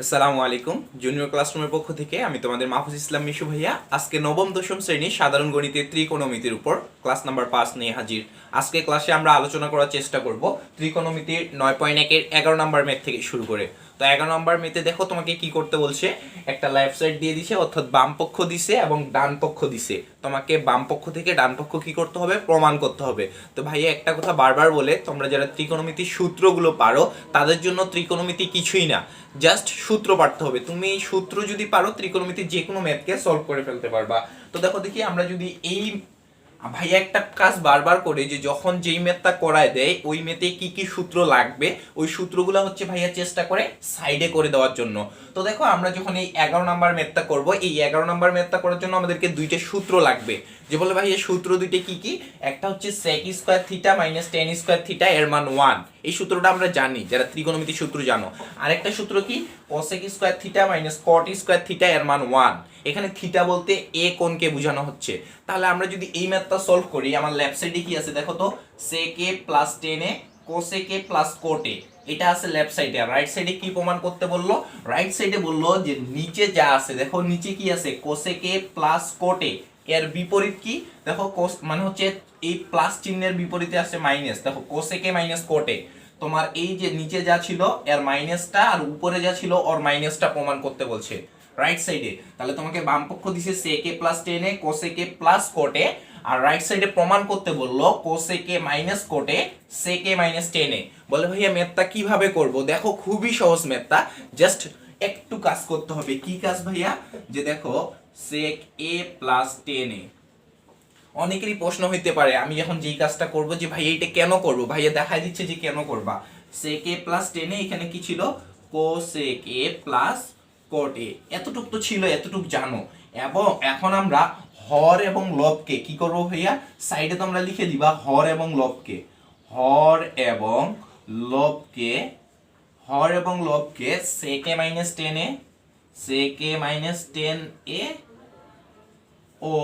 আসসালামু আলাইকুম। জুনিয়র ক্লাসরুমের পক্ষ থেকে আমি তোমাদের মাহফুজ ইসলাম মিশু ভাইয়া আজকে নবম দশম শ্রেণীর সাধারণ গণিতের ত্রিকোণমিতির উপর ক্লাস নাম্বার 5 নিয়ে হাজির। আজকে ক্লাসে আমরা আলোচনা করার চেষ্টা করব ত্রিকোণমিতির 9.1 এর 11 নম্বর ম্যাথ থেকে শুরু করে। তো 11 নম্বর ম্যাথে দেখো তোমাকে কি করতে বলছে, একটা লেফট সাইড দিয়ে দিছে, অর্থাৎ বাম পক্ষ দিছে এবং ডান পক্ষ দিছে। তোমাকে বাম পক্ষ থেকে ডান পক্ষ কি করতে হবে, প্রমাণ করতে হবে। তো ভাইয়া একটা কথা বারবার বলে, তোমরা যারা ত্রিকোণমিতির সূত্রগুলো পারো তাদের জন্য ত্রিকোণমিতি কিছুই না, জাস্ট সূত্র পারতে হবে। তুমি এই সূত্র যদি পারো ত্রিকোণমিতির যে কোনো ম্যাথকে সলভ করে ফেলতে পারবা। তো দেখো দেখি আমরা যদি এই ভাইয়া একটা কাজ বারবার করে যে যখন যেই ম্যাথটা করায় দেয় ওই ম্যাথে কি কি সূত্র লাগবে ওই সূত্রগুলো হচ্ছে ভাইয়া চেষ্টা করে সাইডে করে দেওয়ার জন্য। তো দেখো আমরা যখন এই 11 নাম্বার ম্যাথটা করব, এই 11 নাম্বার ম্যাথটা করার জন্য আমাদেরকে দুইটা সূত্র লাগবে। যে বলে ভাইয়া সূত্র দুইটা কি কি, একটা হচ্ছে sec square theta minus tan square theta এর মান 1, এই সূত্রটা আমরা জানি যারা ত্রিকোণমিতির সূত্র জানো। আরেকটা সূত্র কি cosec square theta minus cot square theta এর মান 1। এখানে থিটা বলতে এ কোণকে বোঝানো হচ্ছে। তাহলে আমরা যদি এই ম্যাথটা সলভ করি, আমার লেফট সাইডে কি আছে দেখো তো, sec a plus tan a cosec a plus cot a, এটা আছে লেফট সাইডে। আর রাইট সাইডে কি প্রমাণ করতে বললো, রাইট সাইডে বললো যে নিচে যা আছে দেখো, নিচে কি আছে cosec a plus cot a, এর বিপরীত কি দেখো, cos মানে হচ্ছে এই প্লাস চিহ্নের বিপরীতে আছে মাইনাস। দেখো cosec a minus cot a, তোমার এই যে নিচে যা ছিল এর মাইনাসটা আর উপরে যা ছিল ওর মাইনাসটা প্রমাণ করতে বলছে রাইট সাইডে। তাহলে তোমাকে বাম পক্ষ দিছে sec a plus tan a cosec a plus cot a, আর রাইট সাইডে প্রমাণ করতে বললো cosec a minus cot a sec a minus tan a। বলে ভাইয়া ম্যাথটা কিভাবে করব, দেখো খুবই সহজ ম্যাথটা, জাস্ট একটু কাজ করতে হবে। কি কাজ ভাইয়া, যে দেখো sec a plus tan a, অনেকেরই প্রশ্ন হইতে পারে আমি এখন যেই কাজটা করব যে ভাই এইটা কেন করব, ভাইয়া দেখাই দিচ্ছে যে কেন করবা। sec a plus tan a, এখানে কি ছিল cosec a plus cot a, এতটুক তো ছিল, এতটুক জানো। এবং এখন আমরা হর এবং লবকে কি করব ভাইয়া, সাইডে তোমরা লিখে দিবা হর এবং লবকে, হর এবং লবকে, হর এবং লবকে sec a minus tan a, sec a minus tan a ও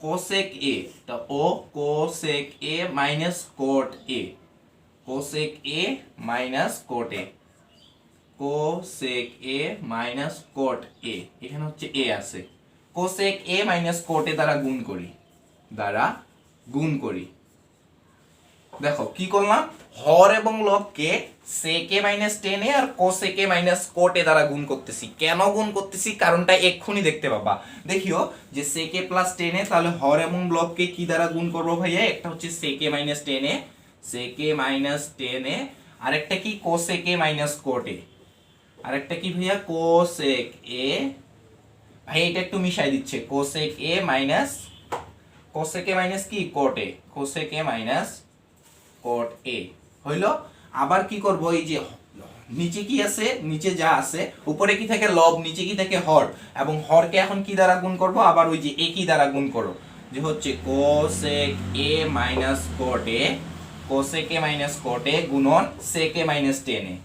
cosec a, তা ও cosec a minus cot a, cosec a minus cot a, cosec a minus cot a, এখানে হচ্ছে a আছে, cosec a minus cot a দ্বারা গুণ করি, দ্বারা গুণ করি। দেখো কি করলাম, হর এবং লবকে sec a minus tan a আর cosec a minus cot a দ্বারা গুণ করতেছি। কেন গুণ করতেছি কারণটা এক্ষুনি দেখতে পাবা। দেখিও যে sec a plus tan a, তাহলে হর এবং লবকে কি দ্বারা গুণ করব ভাইয়া, একটা হচ্ছে sec a minus tan a, sec a minus tan a, আরেকটা কি cosec a minus cot a, আরেকটা কি ভাইয়া cosec a, ভাই এটা একটু মিশাই দিচ্ছে, cosec a minus, cosec a minus কি cot a, cosec a minus cot a হইল। আবার কি করব, এই যে নিচে কি আছে, নিচে যা আছে উপরে কি থাকে লব, নিচে কি থাকে হর, এবং হরকে এখন কি দ্বারা গুণ করব, আবার ওই যে a কি দ্বারা গুণ করো, যে হচ্ছে cosec a minus cot a, cosec a minus cot a গুণন sec a minus tan a,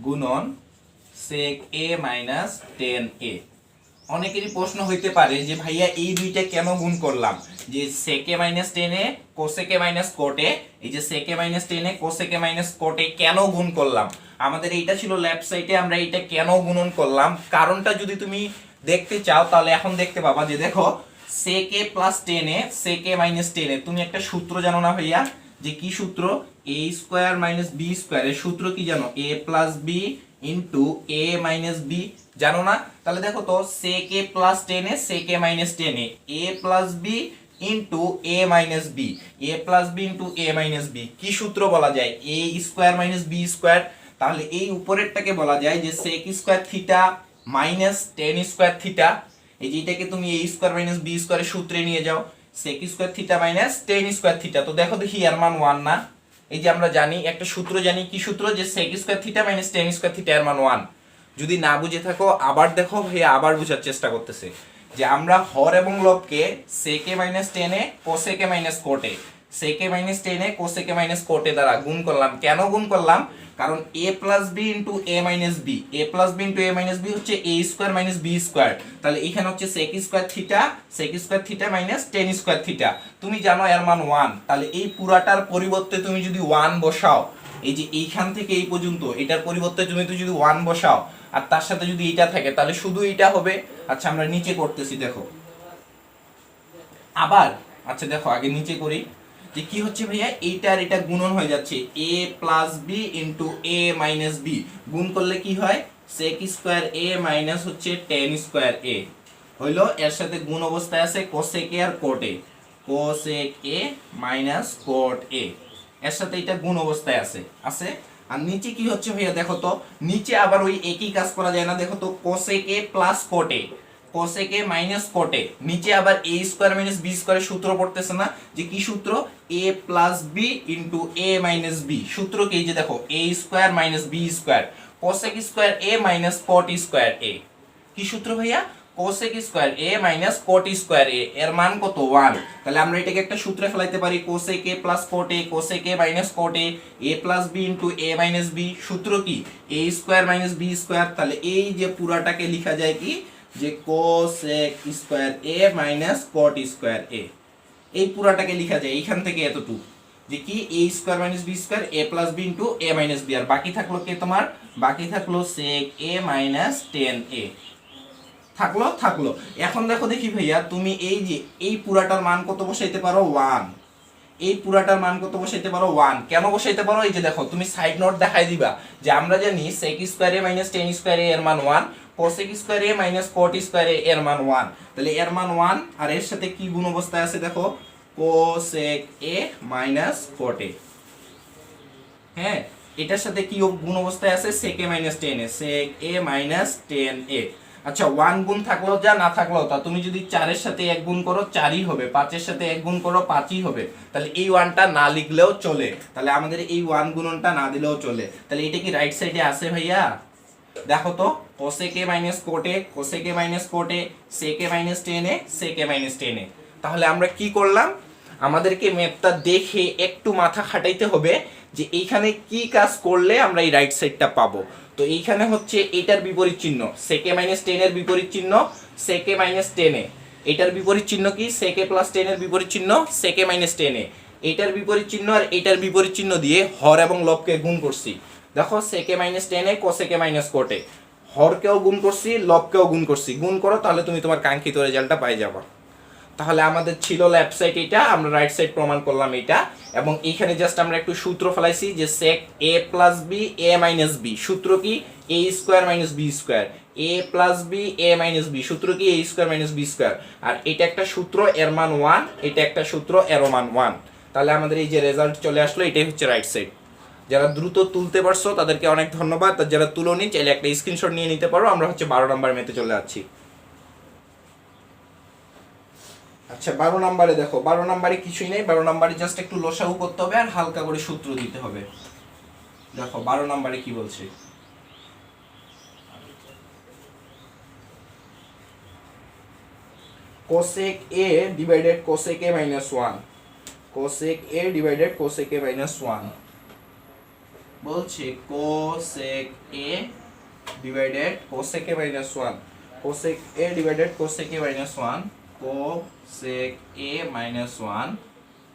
গুণন sec a minus tan a। অনেকেরই প্রশ্ন হইতে পারে যে ভাইয়া এই দুইটা কেন গুণ করলাম, যে sec a minus tan a cosec a minus cot a, এই যে sec a minus tan a cosec a minus cot a কেন গুণ করলাম, আমাদের এইটা ছিল লেফট সাইডে, আমরা এইটা কেন গুণন করলাম কারণটা যদি তুমি দেখতে চাও তাহলে এখন দেখতে পাবা। যে দেখো sec a plus tan a sec a minus tan a, তুমি একটা সূত্র জানো না ভাইয়া, যে কি সূত্র, a square minus b square, এর সূত্র কি জানো, a plus b into a minus b, জানো না? তাহলে দেখো তো sec a plus tan a sec a minus tan a, a plus b into a minus b, a plus b into a minus b, কি সূত্র বলা যায়, a square minus b square. তাহলে এই উপরেরটাকে বলা যায় যে sec square theta minus tan square theta, এই যে এটাকে তুমি a স্কয়ার মাইনাস b স্কয়ারের সূত্রে নিয়ে যাও, sec square theta minus tan square theta. তো দেখো দেখি এর মান 1 না, এই যে আমরা জানি একটা সূত্র জানি, কি সূত্র, যে sec square theta minus tan square theta এর মান 1। যদি না বুঝে থাকো আবার দেখো ভাইয়া, আবার বোঝার চেষ্টা করতেছে, যে আমরা হর এবং লবকে sec a minus tan a cosec a minus cot a, sec a minus tan a cosec a minus cot a দ্বারা গুণ করলাম। কেন গুণ করলাম, কারণ a plus b into a minus b, a plus b into a minus b হচ্ছে a square minus b square, তাহলে এখানে হচ্ছে sec square theta minus tan square theta, তুমি জানো এর মান 1, তাহলে এই পুরাটার পরিবর্তে তুমি যদি 1 বসাও, এই যে এইখান থেকে এই পর্যন্ত এটার পরিবর্তে তুমি তো যদি 1 বসাও আর তার সাথে যদি এটা থাকে তাহলে শুধু এটা হবে। আচ্ছা আমরা নিচে করতেছি, দেখো আবার। আচ্ছা দেখো আগে নিচে করি যে কি হচ্ছে ভাইয়া, এইটার এটা গুণন হয়ে যাচ্ছে a plus B into a minus B, গুণ করলে কি হয় sec স্কয়ার a মাইনাস হচ্ছে tan স্কয়ার a হইলো। এর সাথে গুণ অবস্থায় আছে cosec a আর cot a, cosec a minus cot a, এর সাথে এটা গুণ অবস্থায় আছে আছে। আর নিচে কি হচ্ছে ভাইয়া দেখো তো, নিচে আবার ওই একই কাজ করা যায় না, দেখো তো cosec a plus cot a, cosec a minus cot a, নিচে আবার a স্কয়ার মাইনাস b স্কয়ারের সূত্র পড়তেছে না, যে কি সূত্র a plus b into a minus b, সূত্র কি এই যে দেখো a square minus b square cosec square a minus cot square a, কি সূত্র ভাইয়া cosec square a minus cot square a, এর মান কত 1। তাহলে আমরা এটাকে একটা সূত্রে ফেলাইতে পারি cosec a plus cot a, cosec a minus cot a, a plus b into a minus b, সূত্র কি a square minus b square. তাহলে এই যে পুরাটাকে লেখা যায় কি যে cosec square a minus cot square a, এই পুরাটাকে লেখা যায় এইখান থেকে এতটুকু যে কি a square minus b square a plus b into a minus b, আর বাকি থাকলো কি তোমার, বাকি থাকলো sec a minus tan a থাকলো। এখন দেখো দেখি ভাইয়া তুমি এই যে এই পুরাটার মান কত বসাইতে পারো 1, এই পুরাটার মান কত বসাইতে পারো 1, কেন বসাইতে পারো এই যে দেখো তুমি সাইড নোট দেখাই দিবা যে আমরা জানি sec square a minus tan square a এর মান 1, cosec square a minus cot square a এর মান 1, তাহলে এর মান 1 আর এর সাথে কি গুণ অবস্থায় আছে দেখো cosec a minus cot a, হ্যাঁ এটার সাথে কি গুণ অবস্থায় আছে sec a minus tan a, sec a minus tan a। আচ্ছা 1 গুণ থাকলো যা না থাকলো তা, তুমি যদি 4 এর সাথে 1 গুণ করো 4ই হবে, 5 এর সাথে 1 গুণ করো 5ই হবে, তাহলে এই 1টা না লিখলেও চলে, তাহলে আমাদের এই 1 গুণনটা না দিলেও চলে। তাহলে এটা কি রাইট সাইডে আছে ভাইয়া, দেখো তো cosec a minus cot a, cosec a minus cot a, sec a minus tan a, sec a minus tan a। তাহলে আমরা কি করলাম, আমাদেরকে ম্যাথটা দেখে একটু মাথা খাটাইতে হবে যে এইখানে কি কাজ করলে আমরা এই রাইট সাইডটা পাবো। তো এইখানে হচ্ছে এটার বিপরীত চিহ্ন sec a মাইনাস tan এর বিপরীত চিহ্ন sec a minus tan a, এটার বিপরীত চিহ্ন কি sec a প্লাস tan এর বিপরীত চিহ্ন sec a minus tan a, এটার বিপরীত চিহ্ন আর এটার বিপরীত চিহ্ন দিয়ে হর এবং লবকে গুণ করছি। দেখো sec a minus tan a, cosec a minus cot a, হরকেও গুণ করছি লবকেও গুণ করছি, গুণ করো তাহলে তুমি তোমার কাঙ্ক্ষিত রেজাল্টটা পাই যাবা। তাহলে আমাদের ছিল লেফট সাইড এটা, আমরা রাইট সাইড প্রমাণ করলাম এটা, এবং এইখানে জাস্ট আমরা একটু সূত্র ফেলাইছি যে sec a plus b a minus b, সূত্র কি a square minus b square, a plus b a minus b, সূত্র কি a square minus b square, আর এটা একটা সূত্র এর মান 1, এটা একটা সূত্র এর মান 1। তাহলে আমাদের এই যে রেজাল্ট চলে আসলো এটাই হচ্ছে রাইট সাইড। যারা দ্রুত তুলতে পারছো তাদেরকে অনেক ধন্যবাদ, আর যারা তুলোনি চাইলে একটা স্ক্রিনশট নিয়ে নিতে পারো। আমরা হচ্ছে 12 নাম্বার মেতে চলে যাচ্ছি। আচ্ছা 12 নম্বরে দেখো, 12 নম্বরে কিছুই নেই, 12 নম্বরে জাস্ট একটু লসাগু করতে হবে আর হালকা করে সূত্র দিতে হবে। দেখো 12 নম্বরে কি বলছে, cosec a divided cosec a minus 1, cosec a divided cosec a minus 1 বলছে cosec a divided cosec a minus 1, cosec a divided cosec a minus 1, cosec a minus 1,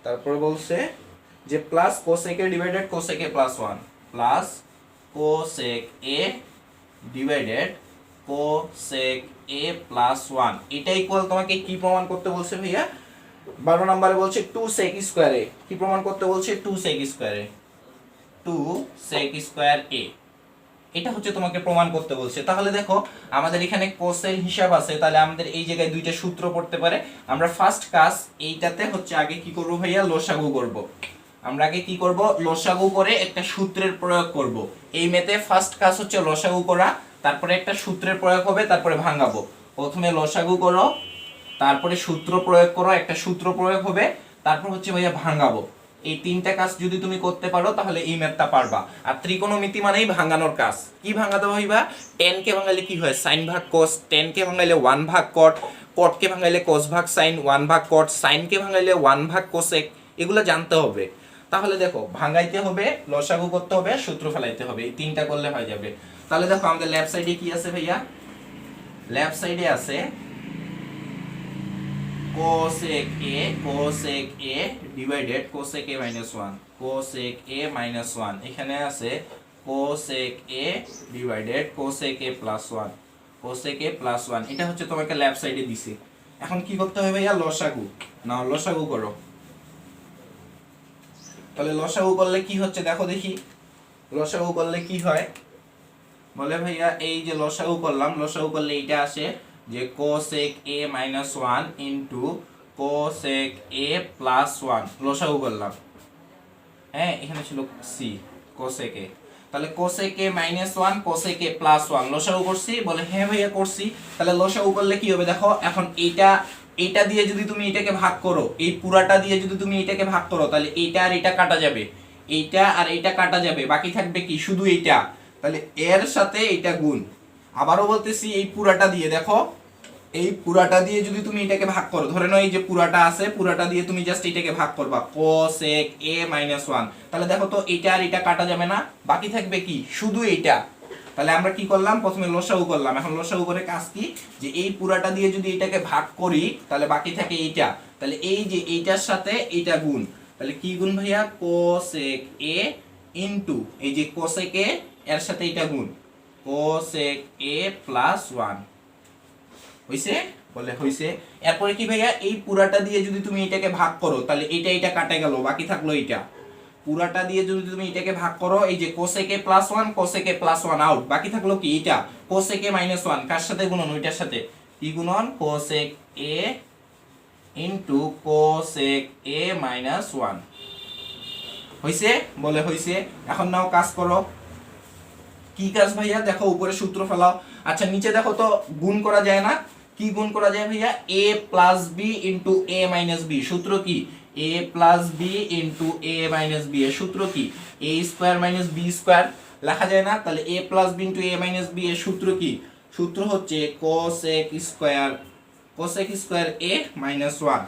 তারপর বলছে যে plus cosec a divided cosec a plus 1, plus cosec a divided cosec a plus 1, এটা equal তোমাকে কি প্রমাণ করতে বলছে ভাইয়া, 12 নম্বরে বলছে 2 sec স্কয়ার a, কি প্রমাণ করতে বলছে 2 sec square a, 2 sec square a, এটা হচ্ছে তোমাকে প্রমাণ করতে বলছে। তাহলে দেখো আমাদের এখানে কোসের হিসাব আছে, তাহলে আমাদের এই জায়গায় দুইটা সূত্র পড়তে পারে। আমরা ফার্স্ট কাজ এইটাতে হচ্ছে আগে কি করব ভাইয়া, লসাগু করব। আমরা আগে কি করব, লসাগু করে একটা সূত্রের প্রয়োগ করব। এই মেতে ফার্স্ট কাজ হচ্ছে লসাগু করা, তারপরে একটা সূত্রের প্রয়োগ হবে, তারপরে ভাঙাবো। প্রথমে লসাগু করো, তারপরে সূত্র প্রয়োগ করো, একটা সূত্র প্রয়োগ হবে, তারপর হচ্ছে ভাইয়া ভাঙাবো। এই তিনটা কাজ যদি তুমি করতে পারো তাহলে এই ম্যাথটা পারবা। আর ত্রিকোণমিতি মানেই ভাঙানোর কাজ। কি ভাঙাতে হইবা, tan কে ভাঙাইলে কি হয় sin ভাগ cos, tan কে ভাঙাইলে 1 ভাগ cot, cot কে ভাঙাইলে cos ভাগ sin, 1 ভাগ cot, sin কে ভাঙাইলে 1 ভাগ cosec, এগুলো জানতে হবে। তাহলে দেখো ভাঙাইতে হবে, লসাগু করতে হবে, সূত্র ফেলাইতে হবে, এই তিনটা করলে হয়ে যাবে। তাহলে দেখো আমাদের লেফট সাইডে কি আছে ভাইয়া, লেফট সাইডে আছে cosec a divided cosec a minus 1, cosec A minus 1, এখানে আছে কোসেক এ ডিভাইডেড কোসেক এ প্লাস 1, কোসেক এ প্লাস 1, এটা হচ্ছে তোমাকে লেফট সাইডে দিছে। এখন কি করতে হবে ভাইয়া, লসাগু নাও, লসাগু করো। তাহলে লসাগু করলে কি হচ্ছে দেখো দেখি, লসাগু করলে কি হয় বলে ভাইয়া, এই যে লসাগু করলাম, লসাগু করলে এইটা আসে যে কোসেক এ মাইনাস 1 ইন্টু কোসেক এ প্লাস 1, লসাগু করলাম। হ্যাঁ, এখানে ছিল সি কোসেক এ, তাহলে কোসেক এ মাইনাস 1 কোসেক এ প্লাস 1 লসাগু করছি, বলে হ্যাঁ ভাইয়া করছি। তাহলে লসাগু করলে কি হবে দেখো, এখন এইটা দিয়ে যদি তুমি এটাকে ভাগ করো, এই পুরাটা দিয়ে যদি তুমি এটাকে ভাগ করো, তাহলে এইটা আর এটা কাটা যাবে, এইটা আর এইটা কাটা যাবে, বাকি থাকবে কি শুধু এইটা। তাহলে এর সাথে এইটা গুণ। আবারও বলতেছি, এই পুরাটা দিয়ে দেখো, এই পুরাটা দিয়ে যদি তুমি এটাকে ভাগ করো, ধরে নাও এই যে পুরাটা আছে, পুরাটা দিয়ে তুমি জাস্ট এটাকে ভাগ করবা কোসেক এ মাইনাস 1, তাহলে দেখো তো এইটা আর এটা কাটা যাবে না, বাকি থাকবে কি শুধু এইটা। তাহলে আমরা কি করলাম, প্রথমে লসাগু করলাম, এখন লসাগু করে কাজ কি, যে এই পুরাটা দিয়ে যদি এটাকে ভাগ করি তাহলে বাকি থাকে এইটা, তাহলে এই যে এইটার সাথে এইটা গুণ, তাহলে কি গুণ ভাইয়া, কোসেক এ ইনটু এই যে কোসেক এ এর সাথে এইটা গুণ, কোসেক এ প্লাস 1 হইছে, বলে হইছে। এরপরে কি ভাইয়া, এই পুরাটা দিয়ে যদি তুমি এটাকে ভাগ করো, তাহলে এটা কাটা গেল, বাকি থাকলো এইটা। পুরাটা দিয়ে যদি তুমি এটাকে ভাগ করো, এই যে কোসেক এ প্লাস 1 কোসেক এ প্লাস 1 আউট, বাকি থাকলো কি এটা কোসেক এ মাইনাস 1, কার সাথে গুণন, ওইটার সাথে। কি গুণন, কোসেক এ ইনটু কোসেক এ মাইনাস 1 হইছে, বলে হইছে। এখন নাও কাজ করো, কি কাজ ভাইয়া, দেখো উপরে সূত্র ফেলাও। আচ্ছা নিচে দেখো তো গুণ করা যায় না, কি গুণ করা যায় ভাইয়া, a plus B into A minus B, সূত্র কি, a plus B into A minus B, এর সূত্র কি, a square minus B square, লেখা যায় না। তাহলে a plus B into A minus B এর সূত্র কি, সূত্র হচ্ছে কোসেক স্কোয়ার এ মাইনাস 1,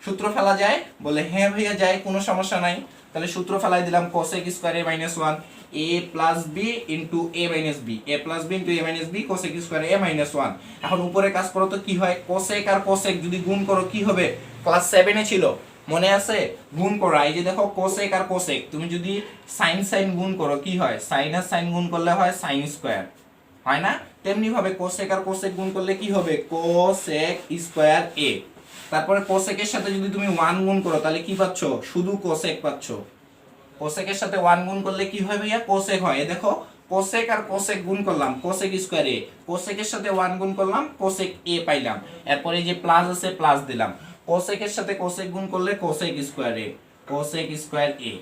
সূত্র ফেলা যায়, বলে হ্যাঁ ভাইয়া যায়, কোনো সমস্যা নাই। তাহলে সূত্র ফেলাই দিলাম, cosec square A minus 1 a plus B into A minus B, A plus B into A minus B cosec square A minus 1। এখন উপরে কাজ করো তো কি হয়, কোসেক আর কোসেক যদি গুণ করো কি হবে, ক্লাস 7 এ ছিল মনে আছে, গুণ করো, এই যে দেখো কোসেক আর কোসেক তুমি যদি সাইন গুণ করো কি হয়, সাইন আর সাইন গুণ করলে হয় সাইন স্কোয়ার, হয় না? তেমনি ভাবে কোসেক আর কোসেক গুণ করলে কি হবে, কোসেক স্কোয়ার এ। তারপরে কোসেকের সাথে যদি তুমি 1 গুণ করো তাহলে কি পাচ্ছ, শুধু কোসেক পাচ্ছ। কোসেকের সাথে 1 গুণ করলে কি হয় ভাইয়া, কোসেক হয়। দেখো কোসেক আর কোসেক গুণ করলাম, কোসেক স্কয়ার এ, কোসেকের সাথে 1 গুণ করলাম, কোসেক এ পাইলাম। এরপরে যে প্লাস আছে প্লাস দিলাম, কোসেকের সাথে কোসেক গুণ করলে কোসেক স্কয়ার এ, কোসেক স্কয়ার এ।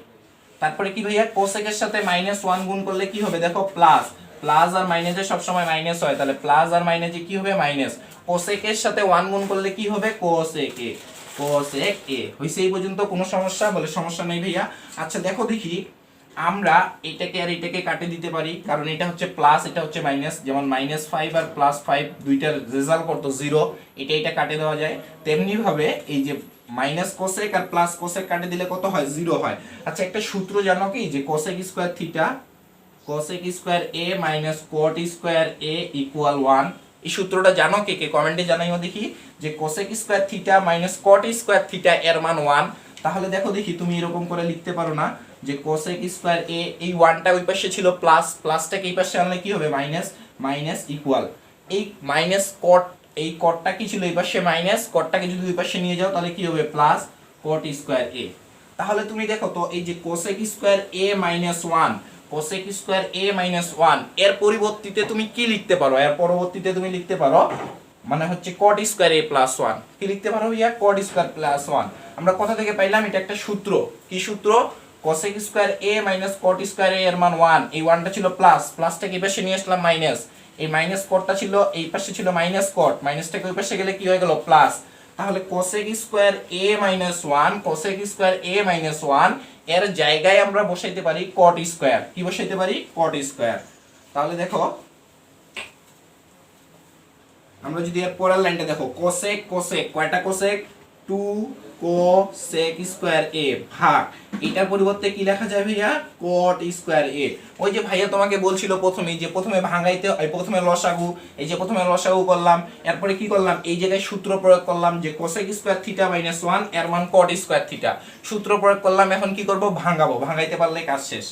তারপরে কি ভাইয়া, কোসেকের সাথে -1 গুণ করলে কি হবে, দেখো প্লাস, প্লাস আর মাইনাসে সব সময় মাইনাস হয়, তাহলে প্লাস আর মাইনাসে কি হবে, মাইনাস। কোসেকের সাথে 1 গুণ করলে কি হবে, কোসেক এ, কোসেক এ। হইছে এই পর্যন্ত, কোনো সমস্যা, বলে সমস্যা নেই ভাইয়া। আচ্ছা দেখো দেখি, আমরা এটাকে আর এটাকে কাটে দিতে পারি, কারণ এটা হচ্ছে প্লাস এটা হচ্ছে মাইনাস, যেমন -5 আর +5 দুইটার রেজাল্ট করতো 0, এটা কাটে দেওয়া যায়। তেমনি ভাবে এই যে মাইনাস কোসেক আর প্লাস কোসেক কাটে দিলে কত হয়, 0 হয়। আচ্ছা একটা সূত্র জানো কি, যে cosec square theta, cosec square A minus cot square A equal 1, এই সূত্রটা জানো কে কে, কমেন্টে জানাইও দেখি, যে cosec square theta minus cot square theta এর মান 1। তাহলে দেখো দেখি তুমি এরকম করে লিখতে পারো না, যে কোসেক স্কয়ার এ, এই 1টা ওই পাশে ছিল প্লাস, প্লাসটাকে এই পাশে আনলে কি হবে, মাইনাস, মাইনাস ইকুয়াল এই মাইনাস কট, এই কটটা কি ছিল এই পাশে মাইনাস, কটটাকে যদি ওই পাশে নিয়ে যাও তাহলে কি হবে, প্লাস কট স্কয়ার এ। তাহলে তুমি দেখো তো এই যে cosec square A minus 1, cosec square A minus 1 এর পরিবর্তিতে তুমি কি লিখতে পারো, এর পরবর্তীতে তুমি লিখতে পারো মানে হচ্ছে কট স্কয়ার এ প্লাস 1, কি লিখতে পারো ভাইয়া, কট স্কয়ার প্লাস 1। আমরা কোথা থেকে পাইলাম, এটা একটা সূত্র, কি সূত্র, cosec square A minus cot square এ এর মান 1, এই 1টা ছিল প্লাস, প্লাসটাকে এই পাশে নিয়ে আসলাম মাইনাস, এই মাইনাস কটটা ছিল এই পাশে ছিল মাইনাস কট, মাইনাসটাকে ওই পাশে গেলে কি হয়ে গেল, প্লাস। তাহলে cosec square A minus 1, cosec square A minus 1 এর জায়গায় আমরা বসাইতে পারি কট স্কয়ার, কি বসাইতে পারি, কট স্কয়ার। তাহলে দেখো আমরা যদি এর পরের লাইনটা দেখো, কোসেক কোসেক, কয়টা কোসেক, টু কোসেক স্কোয়ার এ ভাগ এটার পরিবর্তে কি লেখা যায় ভাইয়া কট স্কোয়ার এ। ওই যে ভাইয়া তোমাকে বলছিল প্রথমেই যে প্রথমে ভাঙাইতে প্রথমে লসাগু, এই যে প্রথমে লসাগু করলাম, এরপরে কি করলাম এই জায়গায় সূত্র প্রয়োগ করলাম যে কোসেক স্কোয়ার থিটা মাইনাস 1 এর মান কট স্কোয়ার থিটা, সূত্র প্রয়োগ করলাম। এখন কি করব ভাঙাবো, ভাঙাইতে পারলে কাজ শেষ।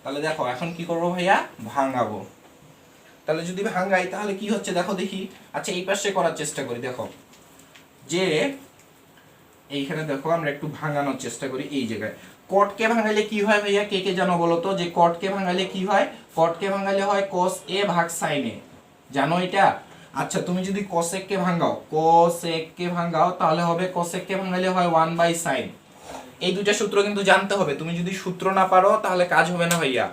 তাহলে দেখো এখন কি করব ভাইয়া ভাঙাবো। তাহলে যদি ভাঙাই তাহলে কি হচ্ছে দেখো দেখি। আচ্ছা এই পাশে করার চেষ্টা করি। দেখো যে এইখানে দেখো আমরা একটু ভাঙানোর চেষ্টা করি। এই জায়গায় কটকে ভাঙালে কি হয় ভাইয়া, কে কে জানো বলো তো যে কটকে ভাঙালে কি হয়? কটকে ভাঙালে হয় cos a ভাগ sin a, জানো এটা? আচ্ছা তুমি যদি cosec কে ভাঙাও, cosec কে ভাঙাও তাহলে হবে cosec কে ভাঙালে হয় 1/sin। এই দুইটা সূত্র কিন্তু জানতে হবে, তুমি যদি সূত্র না পারো তাহলে কাজ হবে না ভাইয়া।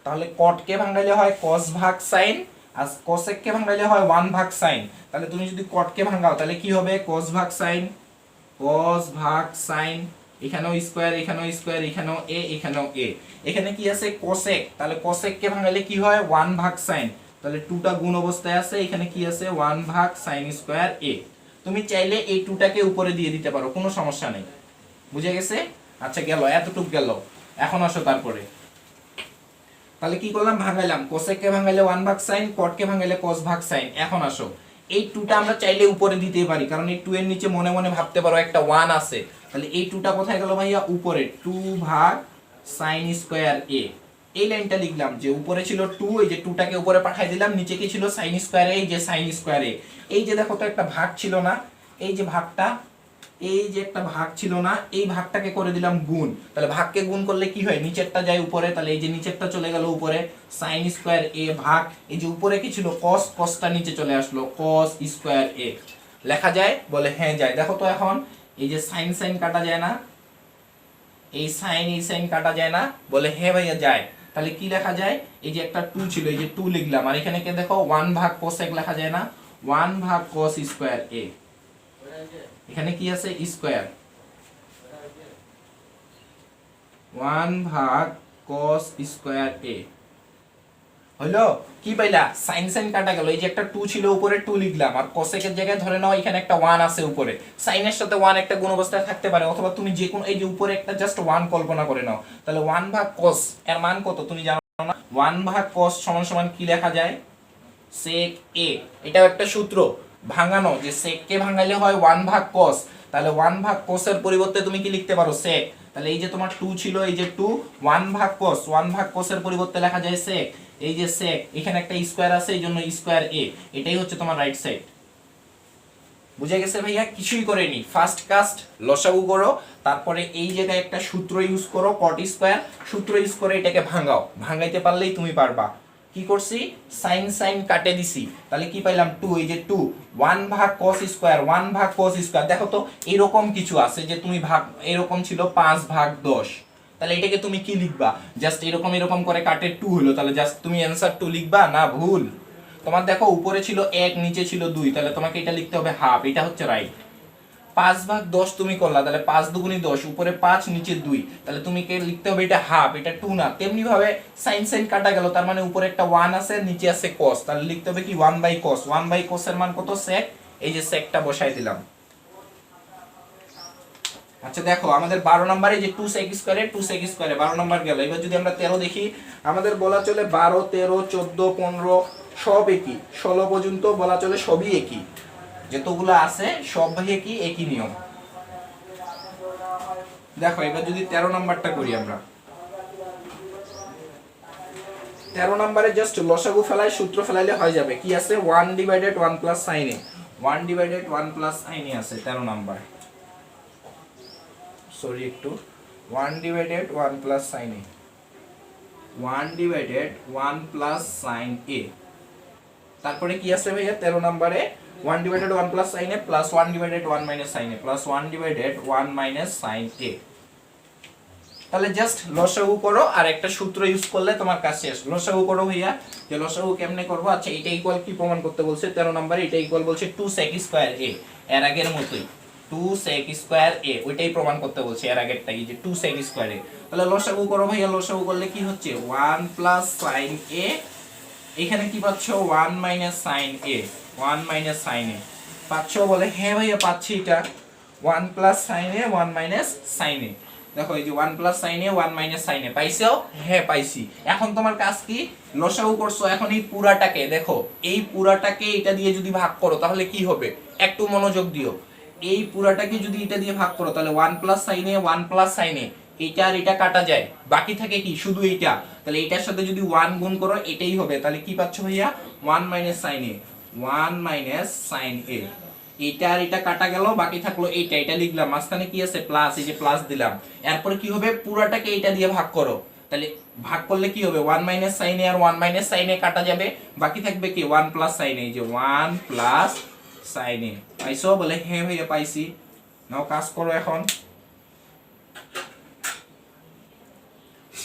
তাহলে কটকে ভাঙালে হয় cos ভাগ sin, আর cosec কে ভাঙালে হয় 1 ভাগ sin। তাহলে তুমি যদি কটকে ভাঙাও তাহলে কি হবে cos ভাগ sin, cos ভাগ sin, এখানেও স্কয়ার, এখানেও স্কয়ার, এখানেও a, এখানেও a। এখানে কি আছে cosec, তাহলে cosec কে ভাঙালে কি হয় 1 ভাগ sin, তাহলে 2 টা গুণ অবস্থায় আছে, এখানে কি আছে 1 ভাগ sin স্কয়ার a। তুমি চাইলে এই 2 টাকে উপরে দিয়ে দিতে পারো, কোনো সমস্যা নেই। বুঝে গেছে? আচ্ছা গেল, এতটুক গেল। এখন আসো তারপরে তাহলে কি করলাম ভাঙাইলাম, cosec কে ভাঙাইলে 1 ভাগ sin, cot কে ভাঙাইলে cos ভাগ sin। এখন আসো এই 2 টা আমরা চাইলে উপরে দিতেই পারি, কারণ এই 2 এর নিচে মনে মনে ভাবতে পারো একটা 1 আছে। তাহলে এই 2 টা কোথায় গেল ভাইয়া উপরে, 2 ভাগ sin স্কয়ার a। এই লাইনটা লিখলাম যে উপরে ছিল 2, এই যে 2 টাকে উপরে পাঠিয়ে দিলাম, নিচে কি ছিল sin স্কয়ার a, এই যে sin স্কয়ার a। এই যে দেখো তো একটা ভাগ ছিল না, এই যে ভাগটা, এই যে একটা ভাগ ছিল না, এই ভাগটাকে করে দিলাম গুণ। তাহলে ভাগকে গুণ করলে কি হয় নিচেরটা যায় উপরে, তাহলে এই যে নিচেরটা চলে গেল উপরে sin স্কয়ার a ভাগ এই যে উপরে কি ছিল cos, cosটা নিচে চলে আসলো cos স্কয়ার a। লেখা যায়? বলে হ্যাঁ যায়। দেখো তো এখন এই যে sin sin কাটা যায় না, এই sin এই sin কাটা যায় না? বলে হ্যাঁ ভাইয়া যায়। তাহলে কি লেখা যায়, এই যে একটা 2 ছিল, এই যে 2 লিখলাম, আর এখানে কে দেখো 1 ভাগ cosec লেখা যায় না, 1 ভাগ cos স্কয়ার a। এখানে কি আছে স্কয়ার, 1 ভাগ cos স্কয়ার a হলো। কি পাইলা? sin sin কাটা গেল, এই যে একটা 2 ছিল উপরে 2 লিখলাম, আর cosec এর জায়গায় ধরে নাও এখানে একটা 1 আছে উপরে, sin এর সাথে 1 একটা গুণ অবস্থায় থাকতে পারে, অথবা তুমি যে কোনো এই যে উপরে একটা জাস্ট 1 কল্পনা করে নাও। তাহলে 1 ভাগ cos এর মান কত তুমি জানো না? 1 ভাগ cos সমান সমান কি লেখা যায় sec a। এটাও একটা সূত্র ভাঙানো, যে sec কে ভাঙাইলে হয় 1 ভাগ cos। তাহলে 1 ভাগ cos এর পরিবর্তে তুমি কি লিখতে পারো sec। তাহলে এই যে তোমার 2 ছিল, এই যে 2, 1 ভাগ cos, 1 ভাগ cos এর পরিবর্তে লেখা যায় sec। এই যে sec, এখানে একটা স্কয়ার আছে এইজন্য স্কয়ার a। এটাই হচ্ছে তোমার রাইট সাইড। বুঝে গেছে ভাইয়া? কিছুই করেনি, ফার্স্ট কাস্ট লসাগু করো, তারপরে এই জায়গায় একটা সূত্র ইউজ করো cot স্কয়ার, সূত্র ইউজ করে এটাকে ভাঙাও, ভাঙাইতে পারলেই তুমি পারবা। কি করছি sin sin কাটে দিছি, তাহলে কি পাইলাম 2, এই যে 2, 1 ভাগ cos স্কয়ার, 1 ভাগ cos স্কয়ার। দেখো তো এরকম কিছু আছে যে তুমি ভাগ, এরকম ছিল 5 ভাগ 10, তাহলে এটাকে তুমি কি লিখবা, জাস্ট এরকম এরকম করে কাটে 2 হলো, তাহলে জাস্ট তুমি অ্যানসার 2 লিখবা না? ভুল। তোমার দেখো উপরে ছিল 1, নিচে ছিল 2, তাহলে তোমাকে এটা লিখতে হবে হাফ, এটা হচ্ছে রাইট। 5 ভাগ 10 তুমি করলা, তাহলে 5 দুগুণী 10, উপরে 5 নিচে 2, তাহলে তুমি কে লিখতে হবে এটা হাফ, এটা 2 না। তেমনি ভাবে sin sin কাটা গেল, তার মানে উপরে একটা 1 আছে, নিচে আছে cos, তাহলে লিখতে হবে কি 1/cos। 1/cos এর মান কত sec, এই যে secটা বসাই দিলাম। আচ্ছা দেখো আমাদের 12 নম্বরে যে 2 sec স্কয়ারে 2 sec স্কয়ারে 12 নম্বর গেল। এবার যদি আমরা 13 দেখি, আমাদের বলা চলে 12, 13, 14, 15 সব একই, 16 পর্যন্ত বলা চলে সবই একই, যতগুলো আছে সব ভাই একই, একই নিয়ম। দেখো এবার যদি 13 নাম্বারটা করি আমরা, 13 নম্বরে জাস্ট লসাগু ফেলাই, সূত্র ফেলাইলে হয়ে যাবে। কি আছে 1/1 plus sin a, 1/1 plus sin a আছে 13 নাম্বার। সরি একটু, 1/1 plus sin a, 1/1 plus sin a। তারপরে কি আছে ভাইয়া 13 নম্বরে 1/1 plus sin a plus 1/1 minus sin a plus 1/1 minus sin a। তাহলে জাস্ট লসাগু করো, আর একটা সূত্র ইউজ করলে তোমার কাজ শেষ। লসাগু করো ভাইয়া, যে লসাগু কেমনে করব? আচ্ছা এটা ইকুয়াল কি প্রমাণ করতে বলছে 13 নম্বরে, এটা ইকুয়াল বলছে 2 sec স্কয়ার a, এর আগের মতই 2 sec স্কয়ার a, ওইটাই প্রমাণ করতে বলছে এর আগেরটাই, যে 2 sec স্কয়ার a। তাহলে লসাগু করো ভাইয়া, লসাগু করলে কি হচ্ছে 1 প্লাস sin a, এখানে কি পাচ্ছ 1 minus sin a, 1 minus sin a পাচ্ছ? বলে হ্যাঁ ভাইয়া পাচ্ছি। এটা 1 plus sine A 1 minus sine এ। দেখো এই যে 1 plus sine A 1 minus sine এ পাইছো? হ্যাঁ পাইছি। এখন তোমার কাজ কি? লসাগু করছো, এখন এই পুরাটাকে দেখো, এই পুরাটাকে এটা দিয়ে যদি ভাগ করো তাহলে কি হবে? একটু মনোযোগ দিও। এই পুরাটাকে যদি এটা দিয়ে ভাগ করো তাহলে 1 plus sine A 1 plus sine এ, এটা আর এটা কাটা যায়, বাকি থাকে কি? শুধু এইটা। তাহলে এটার সাথে যদি 1 গুণ করো এটাই হবে। তাহলে কি পাচ্ছ ভাইয়া? 1 minus sine A 1 minus sine এ। এটা আর এটা কাটা গেল, বাকি থাকলো এইটা। এটা লিখলাম, মাঝখানে কি আছে? প্লাস, এই যে প্লাস দিলাম। এরপরে কি হবে? পুরাটাকে এইটা দিয়ে ভাগ করো। তাহলে ভাগ করলে কি হবে? 1 মাইনাস সাইন এ আর 1 মাইনাস সাইন এ কাটা যাবে, বাকি থাকবে কি? 1 প্লাস সাইন এ। এই যে 1 প্লাস সাইন এ। পাইছো? বলে হ্যাঁ ভাইয়া পাইছি। নাও কাজ করো এখন।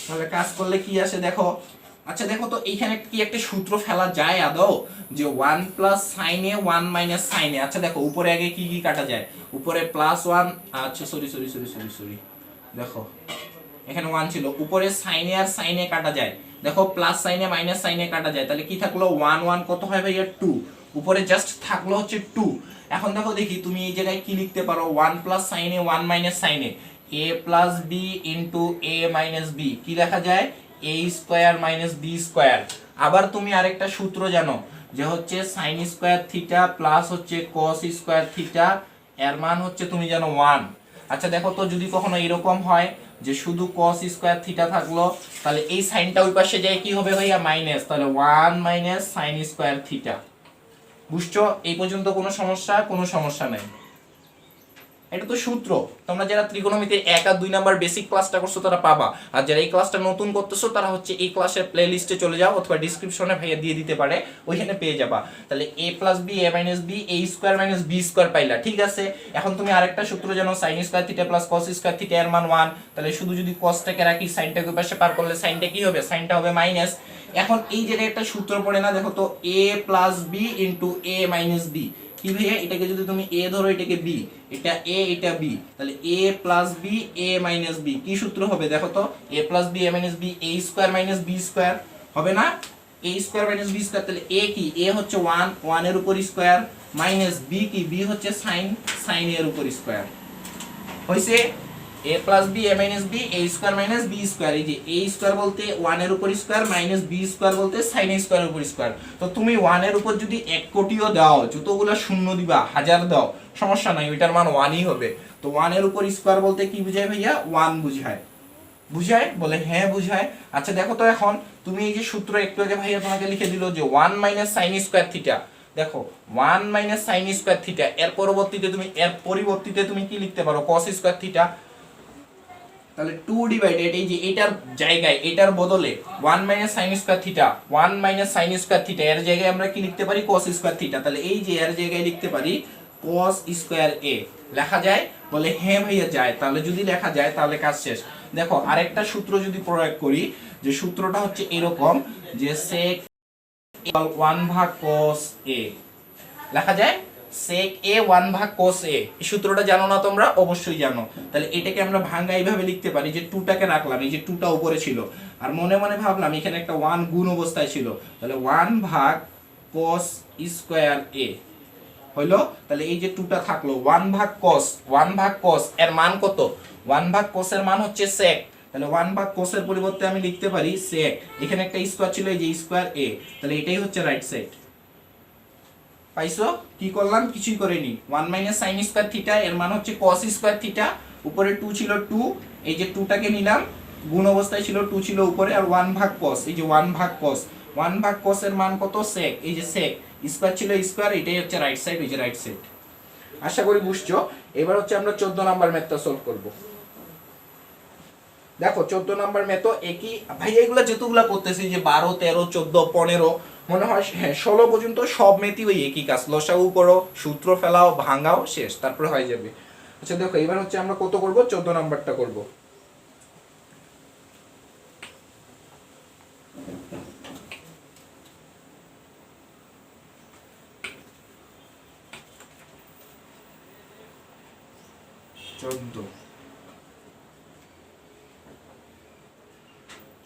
তাহলে কাজ করলে কি আসে দেখো। আচ্ছা দেখো তো এইখানে কি একটা সূত্র ফেলা যায় আদৌ? যে 1 plus sine A 1 minus sine এ। আচ্ছা দেখো উপরে আগে কি কি কাটা যায়? উপরে প্লাস 1, আচ্ছা sorry sorry sorry sorry sorry, দেখো এখানে 1 ছিল, উপরে সাইন এ আর সাইন এ কাটা যায়। দেখো প্লাস সাইন এ মাইনাস সাইন এ কাটা যায়, তাহলে কি থাকলো? 1 1 কত হয় ভাইয়া? 2। উপরে জাস্ট থাকলো হচ্ছে 2। এখন দেখো দেখি তুমি এই জায়গায় কি লিখতে পারো? 1 plus sine A 1 minus sine A, a plus B into A minus B, কি লেখা যায়? a square minus B square. আবার তুমি আরেকটা সূত্র জানো যে হচ্ছে সাইন স্কয়ার থিটা প্লাস হচ্ছে কস স্কয়ার থিটা, এর মান হচ্ছে তুমি জানো 1। আচ্ছা দেখো তো যদি কখনো এরকম হয় যে শুধু cos স্কয়ার থিটা থাকলো, তাহলে এই সাইনটা ওই পাশে যায় কি হবে ভাইয়া? মাইনাস। তাহলে 1 মাইনাস সাইন স্কয়ার থিটা। বুঝছো? এই পর্যন্ত কোনো সমস্যা? কোনো সমস্যা নাই। এটা তো সূত্র, তোমরা যারা ত্রিকোণমিতি 1 আর 2 নাম্বার বেসিক ক্লাসটা করছো তারা পাবা। আর যারা এই ক্লাসটা নতুন করতেছো তারা হচ্ছে এই ক্লাসের প্লে লিস্টে চলে যাও, অথবা ডেসক্রিপশনে ভাইয়া দিয়ে দিতে পারে, ওইখানে পেয়ে যাবা। তাহলে a plus B a minus B a square minus B square পাইলা, ঠিক আছে। এখন তুমি আরেকটা সূত্র জানো, sine square theta plus cos square theta এর মান 1। তাহলে শুধু যদি কসটাকে রাখি, সাইনটাকে ওই পাশে পার করলে সাইনটা কি হবে? সাইনটা হবে মাইনাস। এখন এই জায়গায় একটা সূত্র পড়ে না, দেখো তো, a plus B into a minus B. কি ভাইয়া? এটাকে যদি তুমি a ধরো, এটাকে b, এটা a এটা b, তাহলে a plus b a minus b কি সূত্র হবে দেখো তো? a plus b a minus b a square minus b square হবে না? a square minus b square. তাহলে a কি? a হচ্ছে 1, 1 এর উপর স্কয়ার, মাইনাস b কি? b হচ্ছে সাইন, সাইন এর উপর স্কয়ার। হইছে? a plus b a minus b a square minus b square. এই যে a স্কয়ার বলতে 1 এর উপর স্কয়ার, মাইনাস b স্কয়ার বলতে সাইন স্কয়ারের উপর স্কয়ার। তো তুমি 1 এর উপর যদি 1 কোটিও দাও, যতগুলা শূন্য দিবা, 1000 দাও, সমস্যা নাই, ওইটার মান 1ই হবে। তো 1 এর উপর স্কয়ার বলতে কি বুঝায় ভাইয়া? 1 বুঝায়। বুঝায়? বলে হ্যাঁ বুঝায়। আচ্ছা দেখো তো এখন তুমি এই যে সূত্র একটু আগে ভাইয়া তোমাকে লিখে দিল যে 1 মাইনাস সাইন স্কয়ার থিটা, দেখো 1 মাইনাস সাইন স্কয়ার থিটা, এর পরিবর্তিতে তুমি কি লিখতে পারো? cos square theta. তাহলে 2 ডিভাইডেড, এই যে এটার জায়গায়, এটার বদলে 1 minus sign square theta, 1 minus sign square theta, এর জায়গায় আমরা কি লিখতে পারি? cos square theta. তাহলে এই যে এর জায়গায় লিখতে পারি cos স্কয়ার a। লেখা যায়? বলে হ্যাঁ ভাইয়া যায়। তাহলে যদি লেখা যায় তাহলে কাজ শেষ। দেখো আরেকটা সূত্র যদি প্রয়োগ করি, যে সূত্রটা হচ্ছে এরকম, যে sec 1 ভাগ cos a। লেখা যায় sec a 1 ভাগ cos a। এই সূত্রটা জানো না তোমরা? অবশ্যই জানো। তাহলে এটাকে আমরা ভাঙা এইভাবে লিখতে পারি, যে 2টাকে রাখলাম, এই যে 2টা উপরে ছিল, আর মনে মনে ভাবলাম এখানে একটা 1 গুণ অবস্থায় ছিল, তাহলে 1 ভাগ cos স্কয়ার a হইলো। তাহলে এই যে 2টা থাকলো, 1 ভাগ cos, 1 ভাগ cos এর মান কত? 1 ভাগ cos এর মান হচ্ছে sec। তাহলে 1 ভাগ cos এর পরিবর্তে আমি লিখতে পারি sec। এখানে একটা স্কয়ার ছিল, এই যে স্কয়ার a, তাহলে এটাই হচ্ছে রাইট সাইড। পাইছো? কি করলাম? কিছুই করিনি। 1 মাইনাস সাইন স্কয়ার থিটা এর মান হচ্ছে cos স্কয়ার থিটা, উপরে 2 ছিল 2, এই যে 2টাকে নিলাম, গুণ অবস্থায় ছিল, 2 ছিল উপরে, আর 1 ভাগ cos, এই যে 1 ভাগ cos, 1 ভাগ cos এর মান কত? sec। এই যে sec, স্কয়ার ছিল স্কয়ার, এটাই হচ্ছে রাইট সাইড, এই যে রাইট সাইড। আশা করি বুঝছো। এবার হচ্ছে আমরা 14 নাম্বার ম্যাথটা সলভ করব। দেখো 14 নাম্বার ম্যাথও একই ভাই, এগুলা যেতগুলা করতেছি, যে 12 13 14 15, মনে হয় হ্যাঁ 16 পর্যন্ত সব ম্যাথই ওই একই কাজ, লসাগু করো, সূত্র ফেলাও, ভাঙাও, শেষ, তারপরে হয়ে যাবে। আচ্ছা দেখো এবার হচ্ছে আমরা কত করব? 14 নাম্বারটা করব।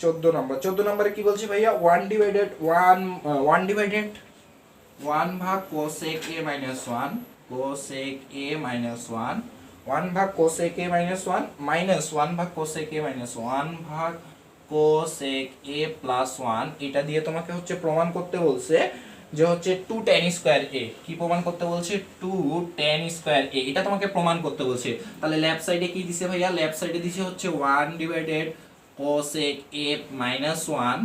চোদ্দ নম্বর, 14 নম্বরে কি বলছে ভাইয়া? 1 ডিভাইডেড 1 ভাগ cosec a minus 1, cosec a minus 1 1 ভাগ কোসেক এ মাইনাস 1 মাইনাস 1 ভাগ কোসেক এ মাইনাস 1 ভাগ কোসেক এ প্লাস 1, এটা দিয়ে তোমাকে হচ্ছে প্রমাণ করতে বলছে যে হচ্ছে 2 tan স্কয়ার এ। কি প্রমাণ করতে বলছে? 2 tan স্কয়ার এ, এটা তোমাকে প্রমাণ করতে বলছে। তাহলে লেফট সাইডে কি দিছে ভাইয়া? লেফট সাইডে দিছে হচ্ছে 1 ডিভাইডেড কোসেক এ মাইনাস 1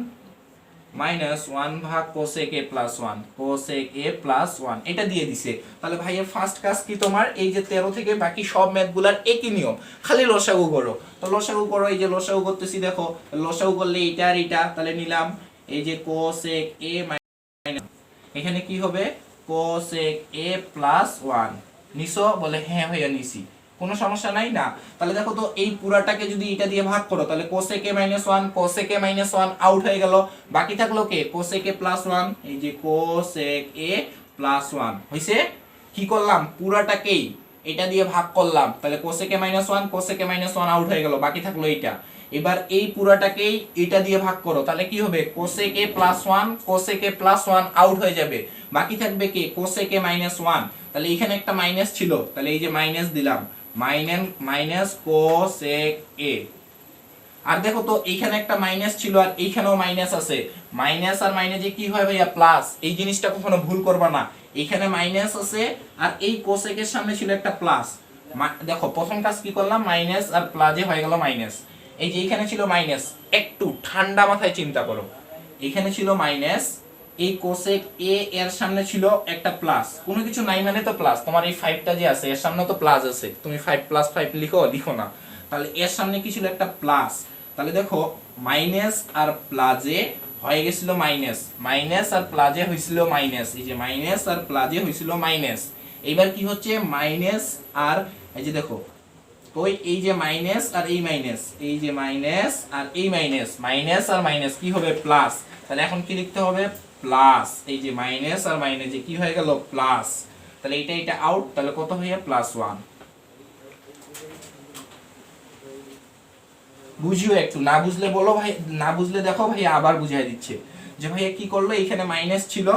মাইনাস 1 ভাগ কোসেক এ প্লাস 1, কোসেক এ প্লাস 1 এটা দিয়ে দিছে। তাহলে ভাইয়ের ফার্স্ট কাজ কি তোমার? এই যে 13 থেকে বাকি সব ম্যাথগুলার একই নিয়ম, খালি লসাগু করো। তো লসাগু করো, এই যে লসাগু করতেছি দেখো, লসাগু করলে এটা আর এটা, তাহলে নিলাম এই যে কোসেক এ মাইনাস, এখানে কি হবে? কোসেক এ প্লাস 1 নিছো? বলে হ্যাঁ ভাইয়া নিছি, কোনো সমস্যা নাই না। তাহলে দেখো তো এই পুরাটাকে যদি এটা দিয়ে ভাগ করো তাহলে কোসেক এ মাইনাস 1, কোসেক এ মাইনাস 1 আউট হয়ে গেল, বাকি থাকলো কে? কোসেক এ প্লাস 1, এই যে কোসেক এ প্লাস 1 হইছে। কি করলাম? পুরাটাকেই এটা দিয়ে ভাগ করলাম, তাহলে কোসেক এ মাইনাস 1, কোসেক এ মাইনাস 1 আউট হয়ে গেল, বাকি থাকলো এইটা। এবার এই পুরাটাকেই এটা দিয়ে ভাগ করো, তাহলে কি হবে? কোসেক এ প্লাস 1, কোসেক এ প্লাস 1 আউট হয়ে যাবে, বাকি থাকবে কে? কোসেক এ মাইনাস 1। তাহলে এখানে একটা মাইনাস ছিল, তাহলে এই যে মাইনাস দিলাম, মাইনাস কোসেক এ। আর দেখো তো এইখানে একটা মাইনাস ছিল আর এইখানেও মাইনাস আছে, মাইনাস আর মাইনাসে কি হয় ভাইয়া? প্লাস। এই জিনিসটা কখনো ভুল করবা না, এইখানে মাইনাস আছে আর এই কোসেকের সামনে ছিল একটা প্লাস। দেখো প্রথম কাজ কি করলাম? মাইনাস আর প্লাসে হয়ে গেল মাইনাস। এই যে এইখানে ছিল মাইনাস, একটু ঠান্ডা মাথায় চিন্তা করো, এইখানে ছিল মাইনাস, এই কোসেক এ এর সামনে ছিল একটা প্লাস, কোনো কিছু নাই মানে তো প্লাস। তোমার এই 5টা যে আছে এর সামনে তো প্লাস আছে, তুমি 5 প্লাস 5 লিখো না, তাহলে এর সামনে কি ছিল? একটা প্লাস। তাহলে দেখো মাইনাস আর প্লাসে হয়ে গেছিল মাইনাস, মাইনাস আর প্লাসে হয়েছিল মাইনাস, এই যে মাইনাস আর প্লাসে হয়েছিল মাইনাস। এইবার কি হচ্ছে? মাইনাস আর এই যে দেখো, ওই এই যে মাইনাস আর এই মাইনাস, এই যে মাইনাস আর এই মাইনাস, মাইনাস আর মাইনাস কি হবে? প্লাস। তাহলে এখন কি লিখতে হবে? প্লাস। এই যে মাইনাস আর মাইনাসে কি হয়ে গেল? প্লাস। তাহলে এটা আউট, তাহলে কত হয়ে? প্লাস 1। বুঝিও একটু, না বুঝলে বলো ভাই, না বুঝলে দেখো ভাই আবার বুঝাই দিচ্ছে যে ভাইয়া কি করলো? এইখানে মাইনাস ছিল,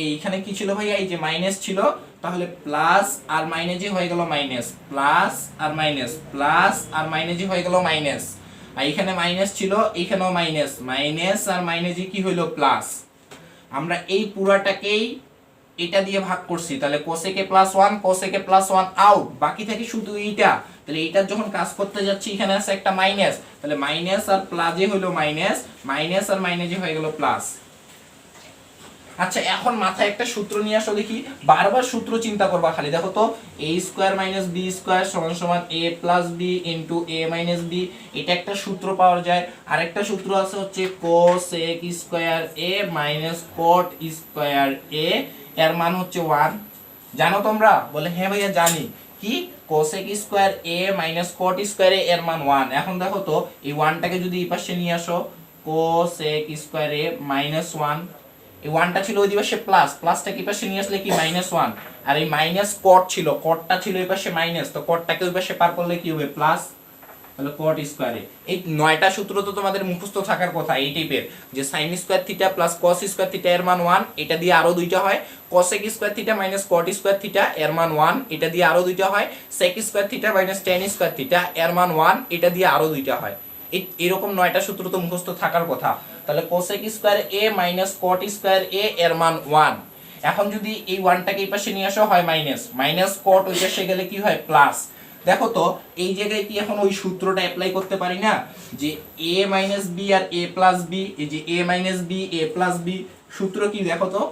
এইখানে কি ছিল ভাইয়া? এই যে মাইনাস ছিল, তাহলে প্লাস আর মাইনাসে হয়ে গেল মাইনাস, প্লাস আর মাইনাস, প্লাস আর মাইনাসে হয়ে গেল মাইনাস। আর এখানে মাইনাস ছিল, এইখানেও মাইনাস, মাইনাস আর মাইনাসে কি হইলো? প্লাস। আমরা এই পুরাটাকেই এটা দিয়ে ভাগ করছি, তাহলে কোসেক এ প্লাস 1, কোসেক এ প্লাস 1 আউট, বাকি থাকে শুধু এইটা। তাহলে এইটার যখন কাজ করতে যাচ্ছি এখানে আছে একটা মাইনাস, তাহলে মাইনাস আর প্লাসে হলো মাইনাস, মাইনাস আর মাইনাসে হয়ে গেল প্লাস। আচ্ছা এখন মাথায় একটা সূত্র নিয়ে আসো দেখি, বারবার সূত্র চিন্তা করবা খালি। দেখো তো a square minus b square সমান সমান a plus b into a minus b, এটা একটা সূত্র পাওয়া যায়। আরেকটা সূত্র আছে হচ্ছে cosec square a minus cot square a, এর মান হচ্ছে 1। জানো তোমরা? বলে হ্যাঁ ভাইয়া জানি। কি? cosec square a minus cot square a এর মান 1। এখন দেখো তো এই 1টাকে যদি এই পাশে নিয়ে আসো, cosec স্কয়ার a মাইনাস 1, এই 1টা ছিল ওই দিকে প্লাস, প্লাসটা কি পাশে নিয়ে আসলে কি? মাইনাস 1। আর এই মাইনাস কট ছিল, কটটা ছিল এই পাশে মাইনাস, তো কটটাকে ওই পাশে পার করলে কি হবে? প্লাস। তাহলে কট স্কয়ারে এই 9টা সূত্র তো তোমাদের মুখস্থ থাকার কথা এই টাইপের, যে sin square theta plus cos square theta এর মান 1, এটা দিয়ে আরো দুইটা হয়। cosec square theta minus cot square theta এর মান 1, এটা দিয়ে আরো দুইটা হয়। sec square theta minus tan square theta এর মান 1, এটা দিয়ে আরো দুইটা হয়। এরকম 9টা সূত্র তো মুখস্থ থাকার কথা। তাহলে cosec square a minus cot square a এর মান 1। এখন যদি এই 1টাকে এই পাশে নিয়ে আসা হয় মাইনাস, মাইনাস cot ওই পাশে গেলে কি হয়? প্লাস। দেখো তো এই জায়গায় কি এখন ওই সূত্রটা অ্যাপ্লাই করতে পারি না, যে a মাইনাস b আর a প্লাস b, এই যে a minus b a plus b, সূত্র কি? দেখো তো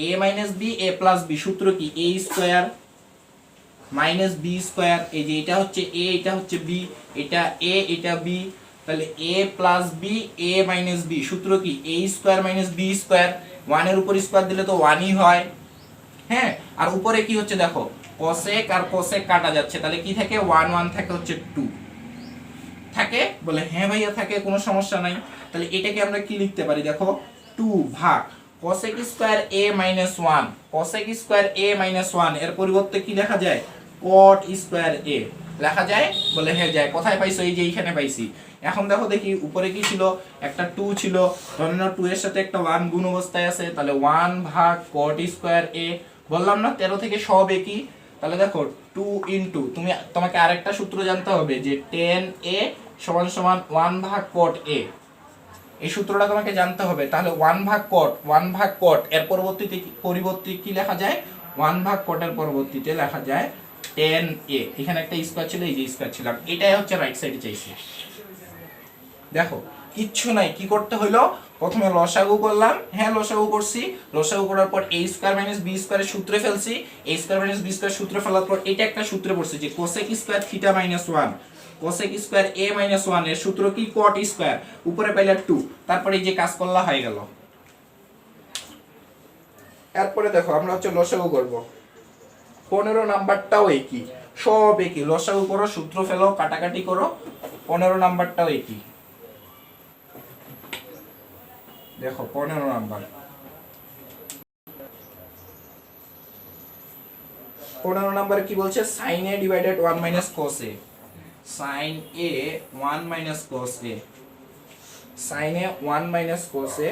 a minus b a plus b সূত্র কি? a square minus b square, এই যে এটা হচ্ছে a এটা হচ্ছে b, এটা a এটা b, তাহলে a plus b a minus b সূত্র কি? a square minus b square, 1 এর উপর স্কয়ার দিলে তো 1ই হয়। হ্যাঁ, আর উপরে কি হচ্ছে দেখো, cosec আর cosec কাটা যাচ্ছে, তাহলে কি থাকে? 1 1 থাকে হচ্ছে 2 থাকে। বলে হ্যাঁ ভাইয়া থাকে, কোনো সমস্যা নাই। তাহলে এটাকে আমরা কি লিখতে পারি? দেখো 2 ভাগ cosec square a minus 1, cosec square a minus 1 এর পরিবর্তে কি লেখা যায়? cot স্কয়ার a লেখা যায়। বলে হ্যাঁ যায়। কোথায় পাইছো? এই যে এইখানে পাইছি। এখন দেখো দেখি উপরে কি ছিল? একটা 2 ছিল, ধরে নাও 2 এর সাথে একটা 1 গুণ অবস্থায় আছে, তাহলে 1 ভাগ cot স্কয়ার a। বললাম না 13 থেকে সব একই। তাহলে দেখো 2 ইনটু তোমাকে আরেকটা সূত্র জানতে হবে যে tan a সমান সমান 1 ভাগ cot a, এই সূত্রটা তোমাকে জানতে হবে। তাহলে 1 ভাগ cot এর পরিবর্তে কি লেখা যায়, 1 ভাগ cot এর পরিবর্তে লেখা যায় tan a। এখানে একটা স্কয়ার ছিল, এই যে স্কয়ার ছিল, এটাই হচ্ছে রাইট সাইডে চাইছি। দেখো কিচ্ছু নাই, কি করতে হলো, প্রথমে লসাগু করলাম, হ্যাঁ লসাগু করছি, লসাগু করার পর a স্কয়ার মাইনাস b স্কয়ারের সূত্রে ফেলছি, a square minus b square সূত্রে ফেলার পর এটা একটা সূত্রে পড়ছে যে cosec square theta minus 1, cosec square a minus 1 এর সূত্র কি cot স্কয়ার, উপরে পাইলা 2, তারপরে এই যে কাজ করলা হয়ে গেল। এরপরে দেখো আমরা হচ্ছে লসাগু করব, 15 নাম্বারটাও একই, সব একই, লসাগু করো, সূত্র ফেলো, কাটাকাটি করো, 15 নাম্বারটাও একই। দেখো 15 নাম্বার, 15 নাম্বারে কি বলছে, sin a divided 1 minus cos a, sin a 1 minus cos a, sin a 1 minus cos a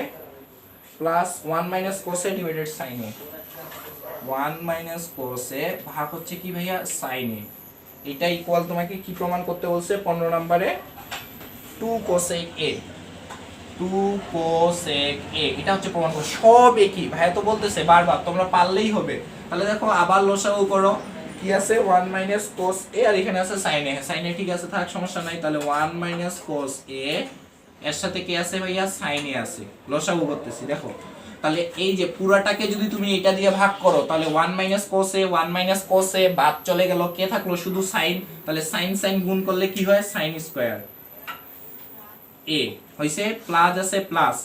plus 1 minus cos a divided sin a, 1 minus cos a ভাগ হচ্ছে কি ভাইয়া sin a, এটা ইকুয়াল তোমাকে কি প্রমাণ করতে বলছে 15 নম্বরে, 2 cosec a, 2 cosec a, এটা হচ্ছে প্রমাণ করো, সব একই ভাইয়া তো বলতেছে বারবার, তোমরা পারলেই হবে। তাহলে দেখো আবার লসাগু করো, কি আছে 1 মাইনাস cos a আর এখানে আছে sin a, sin a ঠিক আছে থাক, সমস্যা নাই। তাহলে 1 মাইনাস cos a এর সাথে কি আছে ভাইয়া sin a আছে, লসাগু করতেছি। দেখো তাহলে এই যে পুরাটাকে যদি তুমি এটা দিয়ে ভাগ করো তাহলে 1 minus cos a, 1 minus cos a বাদ চলে গেল, কে থাকলো শুধু sin, তাহলে sin sin গুণ করলে কি হয় sin স্কয়ার a হইছে, প্লাস আছে প্লাস।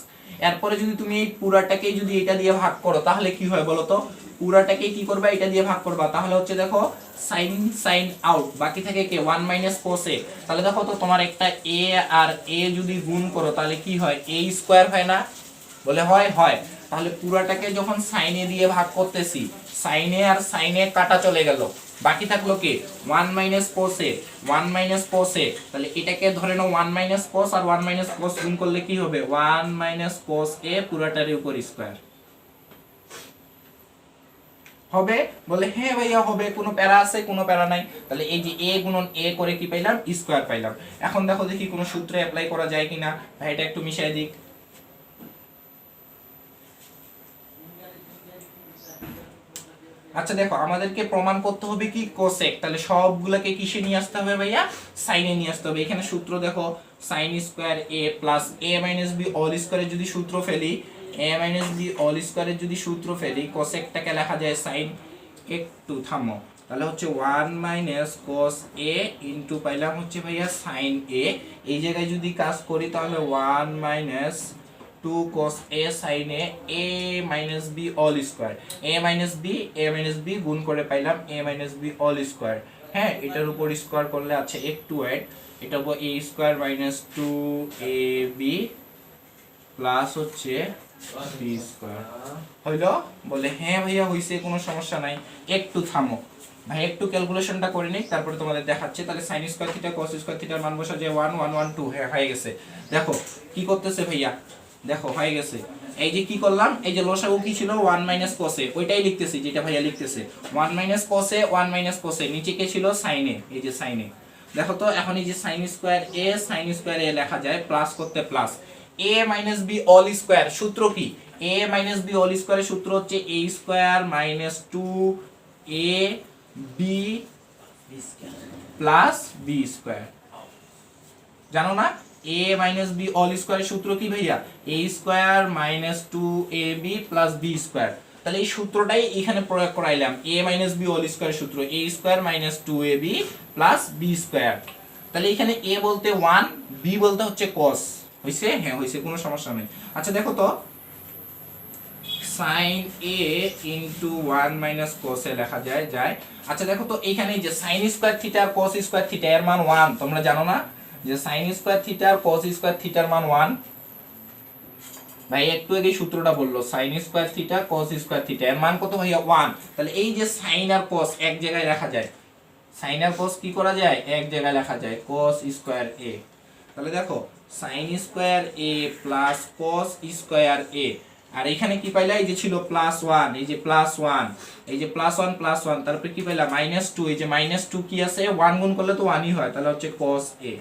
এরপরে যদি তুমি এই পুরাটাকে যদি এটা দিয়ে ভাগ করো তাহলে কি হয় বলো তো, পুরাটাকে কি করবা এটা দিয়ে ভাগ করবা, তাহলে হচ্ছে দেখো sin sin আউট, বাকি থাকে কি 1 মাইনাস cos a। তাহলে দেখো তো তোমার একটা a আর a যদি গুণ করো তাহলে কি হয় a স্কয়ার হয় না, বলে হয় হয়। তাহলে পুরাটাকে যখন sin a দিয়ে ভাগ করতেছি, sin a R sin a কাটা চলে গেল, বাকি থাকলো কি 1 minus cos a, 1 minus cos a। তাহলে এটাকে ধরে নাও 1 মাইনাস cos আর 1 মাইনাস cos গুণ করলে কি হবে 1 মাইনাস cos a পুরাটার উপর স্কয়ার হবে, বলে হ্যাঁ ভাইয়া হবে, কোনো প্যারা আছে, কোনো প্যারা নাই। তাহলে এই যে a গুণন a করে কি পাইলাম স্কয়ার পাইলাম। এখন দেখো দেখি কোনো সূত্রে অ্যাপ্লাই করা যায় কিনা, ভাই এটা একটু মিশাই দিক। আচ্ছা দেখো আমাদেরকে প্রমাণ করতে হবে কি কোসেক, তাহলে সবগুলোকে কিসে নিয়ে আসতে হবে ভাইয়া সাইনে নিয়ে আসতে হবে। এখানে সূত্র দেখো sin square a plus a minus b whole স্কয়ারের যদি সূত্র ফেলি, a মাইনাস b অল স্কয়ারের যদি সূত্র ফেলি, কোসেকটাকে লেখা যায় sin, একটু থামো, তাহলে হচ্ছে 1 মাইনাস cos a ইনটু পাইলাম হচ্ছে ভাইয়া sin a, এই জায়গায় যদি কাজ করি তাহলে 1 minus 2 cos a sin a minus b all square, a minus b গুণ করে পাইলাম a minus b all square। হ্যাঁ এটার উপর স্কয়ার করলে আছে একটু ওয়েট, এটা হবে a square minus 2ab plus হচ্ছে b স্কয়ার, হইলো, বলে হ্যাঁ ভাইয়া হইছে, কোনো সমস্যা নাই। একটু থামো ভাই, একটু ক্যালকুলেশনটা করে নিই তারপরে তোমাদের দেখাচ্ছি। তাহলে sin square theta cos square থিটার মান বসা যায় 1 1 1 2, হ্যাঁ হয়ে গেছে। দেখো কি করতেছে ভাইয়া, দেখো হয়ে গেছে। এই যে কি করলাম, এই যে লসাগু কি ছিল 1 মাইনাস cos a, ওইটাই লিখতেছি যেটা ভাইয়া লিখতেছে 1 minus cos a, 1 minus cos a, নিচে কে ছিল sin a, এই যে sin a। দেখো তো এখন এই যে sin স্কয়ার a লেখা যায় প্লাস করতে plus a minus b all square, সূত্র কি a মাইনাস b অল স্কয়ারের সূত্র হচ্ছে a square minus 2ab plus b square, জানো না a মাইনাস b অল স্কয়ারের সূত্র কি ভাইয়া a square minus 2ab plus b square. তাহলে এই সূত্রটাই এখানে প্রয়োগ করাইলাম, a মাইনাস b অল স্কয়ারের সূত্র a square minus 2ab plus b square. তাহলে এখানে a বলতে 1, b বলতে হচ্ছে cos, হইছে, হ্যাঁ হইছে, কোনো সমস্যা নেই। আচ্ছা দেখো তো sin a into 1 minus cos a লেখা যায়। আচ্ছা দেখো তো এখানে যে sin স্কয়ার থিটা আর cos স্কয়ার থিটা এর মান 1, তোমরা জানো না যে sin স্কয়ার থিটা আর cos স্কয়ার থিটার মান 1, ভাই একটু আগে সূত্রটা বললো sin square theta cos square theta এর মান কত ভাইয়া 1। তাহলে এই যে sin আর cos এক জায়গায় লেখা যায়, sin আর cos কি করা যায় এক জায়গায় লেখা যায় cos স্কয়ার a। তাহলে দেখো sin square a plus cos square a আর এখানে কি পাইলা, এই যে ছিল +1, এই যে +1, এই যে +1 +1, তারপরে কি পাইলা -2, এই যে -2 কি আছে 1 গুণ করলে তো 1ই হয়, তাহলে হচ্ছে cos a।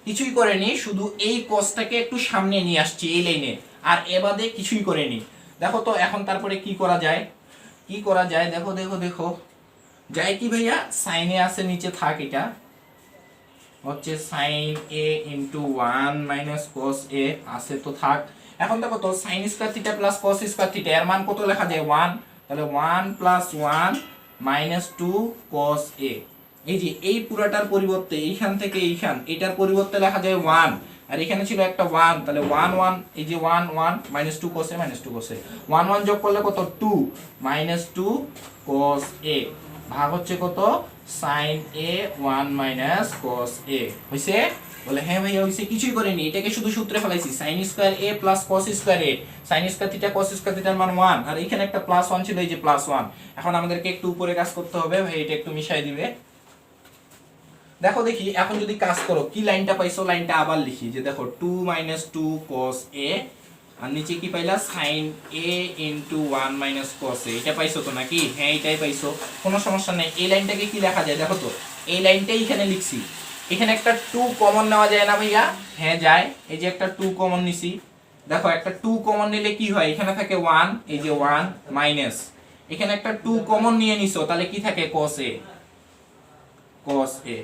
কিছুই করেনি, শুধু এই cosটাকে একটু সামনে নিয়ে আসছি এই লাইনে, আর এবাদে কিছুই করেনি। দেখো তো এখন তারপরে কি করা যায়, কি করা যায়, দেখো দেখো দেখো যায় কি ভাইয়া, sin a আছে নিচে থাক, এটা হচ্ছে sin a * 1 - cos a আছে তো থাক। এখন দেখো তো sin square theta plus cos square theta এর মান কত লেখা যায় 1, তাহলে 1 + 1 - 2 cos a। এই যে এই পুরাটার পরিবর্তে এইখান থেকে এইখান এটার পরিবর্তে লেখা যায় 1, আর এখানে ছিল একটা 1, তাহলে 1 1, এই যে 1 1 -2 cos a -2 cos a, 1 1 যোগ করলে কত 2 -2 cos a ভাগ হচ্ছে কত sin a 1 - cos a। হইছে? বলে হ্যাঁ ভাইয়া হইছে, কিছুই করিনি, এটাকে শুধু সূত্রে ফেলাইছি sin square a plus cos square a, sin square theta cos square থিটার মান 1, আর এখানে একটা +1 ছিল, এই যে +1। এখন আমাদেরকে একটু উপরে কাজ করতে হবে, ভাই এটা একটু মিশাই দিবে। দেখো দেখি এখন যদি কাজ করো কি লাইনটা পাইছো, লাইনটা আবার লিখি, যে দেখো 2 - 2 cos a, আর নিচে কি পাইলা sin a * 1 - cos a, এটা পাইছো তো নাকি? হ্যাঁ এটাই পাইছো, কোনো সমস্যা নেই। এই লাইনটাকে কি লেখা যায় দেখো তো, এই লাইনটাই এখানে লিখছি, এখানে একটা 2 কমন নেওয়া যায় না ভাইয়া? হ্যাঁ যায়, এই যে একটা 2 কমন নিছি। দেখো একটা 2 কমন নিলে কি হয়, এখানে থাকে 1, এই যে 1 মাইনাস, এখানে একটা 2 কমন নিয়ে নিছো, তাহলে কি থাকে cos a, cos a।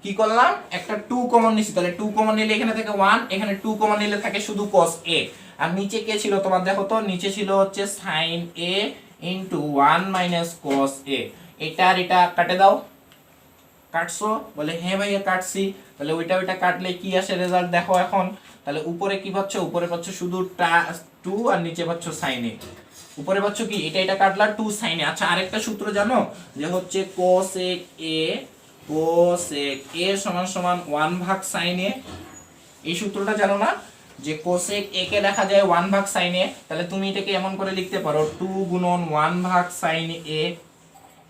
কি করলাম, একটা 2 কমন নিছি, তাহলে 2 কমন নিলে এখানে থেকে 1, এখানে 2 কমন নিলে থাকে শুধু cos a। আর নিচে কে ছিল তোমার, দেখো তো নিচে ছিল হচ্ছে sin a * 1 - cos a। এটা আর এটা কাটে দাও, কাটছো? বলে হ্যাঁ ভাইয়া কাটছি। তাহলে ওইটা ওইটা কাটলে কি আসে রেজাল্ট দেখো এখন, তাহলে উপরে কি পাচ্ছ, উপরে পাচ্ছ শুধু 2, আর নিচে পাচ্ছ sin a। উপরে পাচ্ছ কি, এটা এটা কাটলা 2 sin a। আচ্ছা আরেকটা সূত্র জানো, যে হচ্ছে cosec a, cosec a = 1/sin a। এই সূত্রটা জানো না, যে cosec a কে লেখা যায় 1/sin a, তাহলে তুমি এটাকে এমন করে লিখতে পারো 2 × 1/sin a।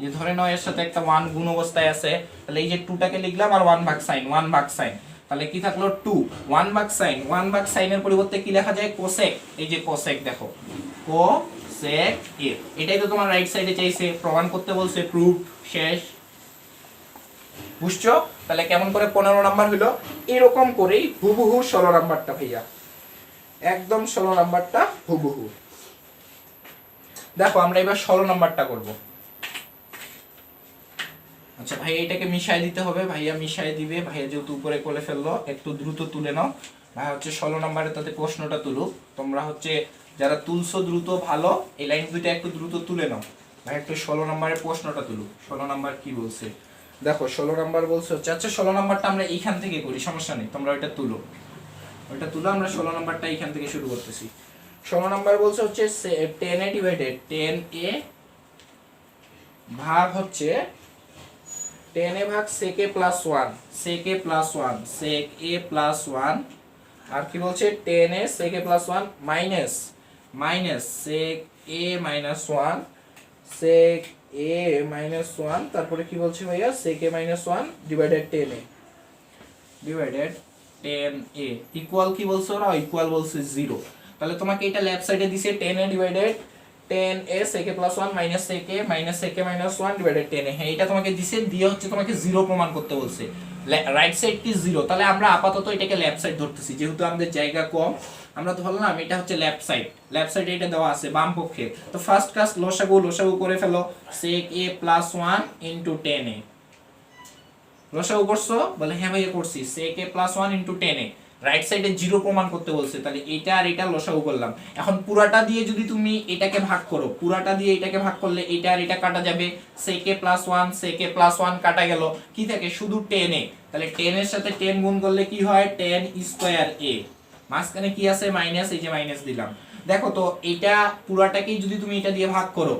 যে ধরে নাও এর সাথে একটা 1 গুণ অবস্থায় আছে, তাহলে এই যে 2 টাকে লিখলাম, আর 1/sin, তাহলে কি থাকলো 2 1/sin এর পরিবর্তে কি লেখা যায় cosec, এই যে cosec দেখো cosec a। এটাই তো তোমার রাইট সাইডে চাইছে, প্রমাণ করতে বলছে, প্রুফ শেষ। বুঝছো? তাহলে কেমন করে 15 নাম্বার হলো, এরকম করেই হুবহু 16 নাম্বারটা ভাইয়া, একদম 16 নাম্বারটা হুবহু। দেখো আমরা এবার 16 নাম্বারটা করব। আচ্ছা ভাই এটাকে মিশাই দিতে হবে, ভাইয়া মিশাই দিবে, ভাইয়া যেহেতু উপরে করে ফেললো, একটু দ্রুত তুলে নাও ভাই, হচ্ছে 16 নম্বরে তাতে প্রশ্নটা তুলো তোমরা, হচ্ছে যারা তুলছো দ্রুত ভালো, এই লাইন দুইটা একটু দ্রুত তুলে নাও ভাই, একটু 16 নম্বরের প্রশ্নটা তুলো। 16 নাম্বার কি বলছে দেখো, 16 নাম্বার বলছে হচ্ছে, আচ্ছা 16 নাম্বারটা আমরা এইখান থেকে করি, সমস্যা নেই, তোমরা ওইটা তুলো, ওইটা তুলো, আমরা 16 নাম্বারটা এইখান থেকে শুরু করতেছি। 16 নাম্বার বলছে হচ্ছে 10a ডিভাইডেড 10a ভাগ হচ্ছে 10a ভাগ sec a + 1, sec a + 1, sec a + 1, আর কি বলছে 10a sec a + 1 minus sec a - 1, sec a - 1, তারপরে কি বলছে ভাইয়া sec a - 1 divided 10a equal কি বলছে ওরা, ইকুয়াল বলছে 0। তাহলে তোমাকে এটা লেফট সাইডে দিছে 10a divided 10a sec a + 1 - sec a - 1 divided 10a। হ্যাঁ এটা তোমাকে দিছে, দিয়ে হচ্ছে তোমাকে 0 প্রমাণ করতে বলছে, রাইট সাইড কি 0। তাহলে আমরা আপাতত এটাকে লেফট সাইড ধরতেছি, যেহেতু আমাদের জায়গা কম, আমরা ধরলাম এটা হচ্ছে লেফট সাইডে এটা দেওয়া আছে বাম পক্ষে। তো ফার্স্ট কাজ লসাগু করে ফেলো, sec a + 1 * 10a। লসাগু করছো? বলে হ্যাঁ ভাইয়া করছি, sec a + 1 * 10a, রাইট সাইডে 0 প্রমাণ করতে বলছে, তাহলে এটা আর এটা লসাগু করলাম। এখন পুরাটা দিয়ে যদি তুমি এটাকে ভাগ করো, পুরাটা দিয়ে এটাকে ভাগ করলে এটা আর এটা কাটা যাবে, sec a + 1 sec a + 1 কাটা গেল, কি থাকে শুধু 10a। তাহলে 10 এর সাথে 10 গুণ করলে কি হয় 10^2a, মাঝখানে কি আছে মাইনাস, এই যে মাইনাস দিলাম। দেখো তো এটা পুরাটাকেই যদি তুমি এটা দিয়ে ভাগ করো,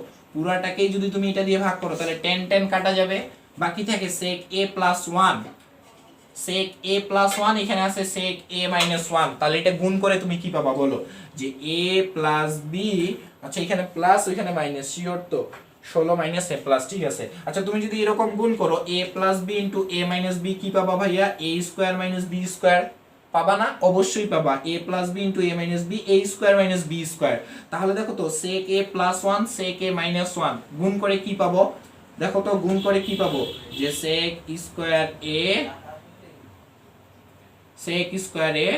তাহলে 10 10 কাটা যাবে, বাকি থাকে sec a + 1, sec a + 1, এখানে আছে sec a - 1। তাহলে এটা গুণ করে তুমি কি পাবা বলো, যে a + b, আচ্ছা এখানে প্লাস ওইখানে মাইনাস, শিওর তো 16 - a প্লাস, ঠিক আছে। আচ্ছা তুমি যদি এরকম গুণ করো a + b * a - b কি পাবা ভাইয়া, a² - b², পাবা না? অবশ্যই পাবা। a plus B into a minus B, a square minus B square. তাহলে দেখো তো sec a plus one sec a minus one গুণ করে কি পাবো? দেখো তো গুণ করে কি পাবো? যে sec square a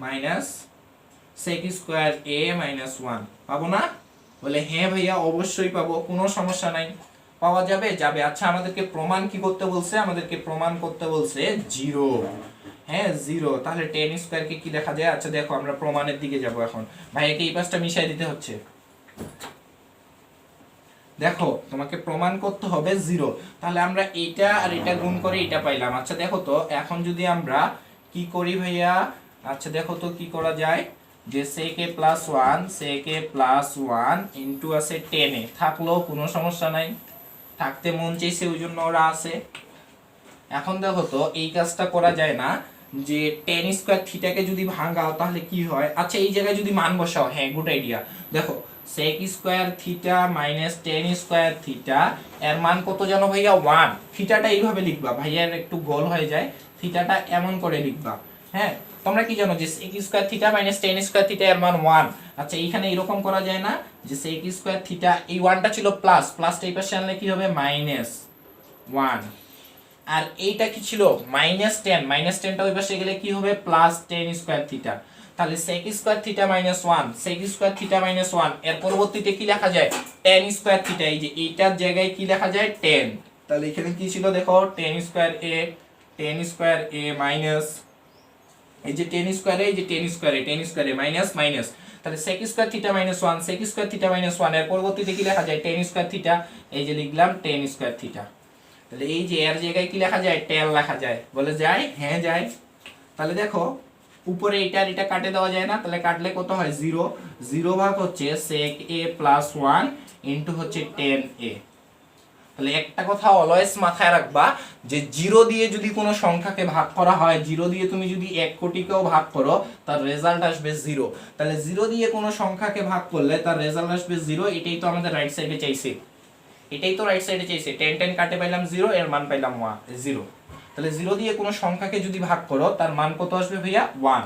minus sec square a minus one পাবো না? বলে হ্যাঁ ভাইয়া অবশ্যই পাবো, কোনো সমস্যা নাই, পাওয়া যাবে যাবে। আচ্ছা আমাদেরকে প্রমাণ কি করতে বলছে? আমাদেরকে প্রমাণ করতে বলছে জিরো। হ্যাঁ জিরো। তাহলে টেন স্কোয়ারকে কি লেখা যায়? আচ্ছা দেখো আমরা প্রমাণের দিকে যাব এখন। ভাইয়াকে এই পাশটা মিশাই দিতে হচ্ছে। দেখো তোমাকে প্রমাণ করতে হবে জিরো। তাহলে আমরা এটা আর এটা গুণ করে এটা পাইলাম। আচ্ছা দেখো তো এখন যদি আমরা কি করি ভাইয়া? আচ্ছা দেখো তো কি করা যায়? যে sec a plus one sec a plus one into আছে 10 থাকলো, কোনো সমস্যা নাই, থাকতে মন চাইছে ওই জন্য ওরা আছে। এখন দেখো তো এই কাজটা করা যায় না যে টেন স্কোয়ার থিটাকে যদি ভাঙাও তাহলে কি হয়? আচ্ছা এই জায়গায় যদি মান বসাও, হ্যাঁ গুড আইডিয়া। দেখো sec square theta minus tan square theta এর মান কত জানো ভাইয়া? 1। থিটাটা এইভাবে লিখবা, ভাইয়ার একটু গোল হয়ে যায়, থিটাটা এমন করে লিখবা। হ্যাঁ তোমরা কি জানো যে sec square theta minus tan square theta এর মান 1। আচ্ছা এইখানে এরকম করা যায় না যে sec স্কোয়ার থিটা, এই 1টা ছিল প্লাস, প্লাসটা এই পাশে আনলে কি হবে? মাইনাস 1। আর এইটা কি ছিল? মাইনাস 10, মাইনাস 10টা ওই পাশে গেলে কি হবে? Plus 10 square theta. তাহলে sec square theta minus 1 sec square theta minus 1 এর পরবর্তীতে কি লেখা যায়? tan square theta. এই যে এইটার জায়গায় কি লেখা যায়? tan। তাহলে এখানে কি ছিল দেখো? tan স্কয়ার a মাইনাস এই যে tan স্কয়ার a, এই যে tan square a minus minus. তাহলে sec square theta minus 1 sec square theta minus 1 এর পরবর্তীতে কি লেখা যায়? tan square theta. এই যে লিখলাম tan স্কয়ার থিটা। তাহলে এই যে এর জায়গায় কি লেখা যায়? tan লেখা যায়। বলে যায়? হ্যাঁ যায়। তাহলে দেখো উপরে এটা আর এটা কাটে দেওয়া যায় না, তাহলে কাটলে কত হয়? 0। 0 ভাগ হচ্ছে sec a প্লাস 1 ইন্টু হচ্ছে tan a। তাহলে একটা কথা অলওয়েজ মাথায় রাখবা যে 0 দিয়ে যদি কোনো সংখ্যাকে ভাগ করা হয়, 0 দিয়ে তুমি যদি 1 কোটিকেও ভাগ করো তার রেজাল্ট আসবে 0। তাহলে 0 দিয়ে কোনো সংখ্যাকে ভাগ করলে তার রেজাল্ট আসবে 0। এটাই তো আমাদের রাইট সাইডে চাইছে, এটাই তো রাইট সাইডে চাইছে। 10 10 কাটে পাইলাম 0, এর মান পাইলাম 0। তাহলে 0 দিয়ে কোনো সংখ্যাকে যদি ভাগ করো তার মান কত আসবে ভাইয়া? 1।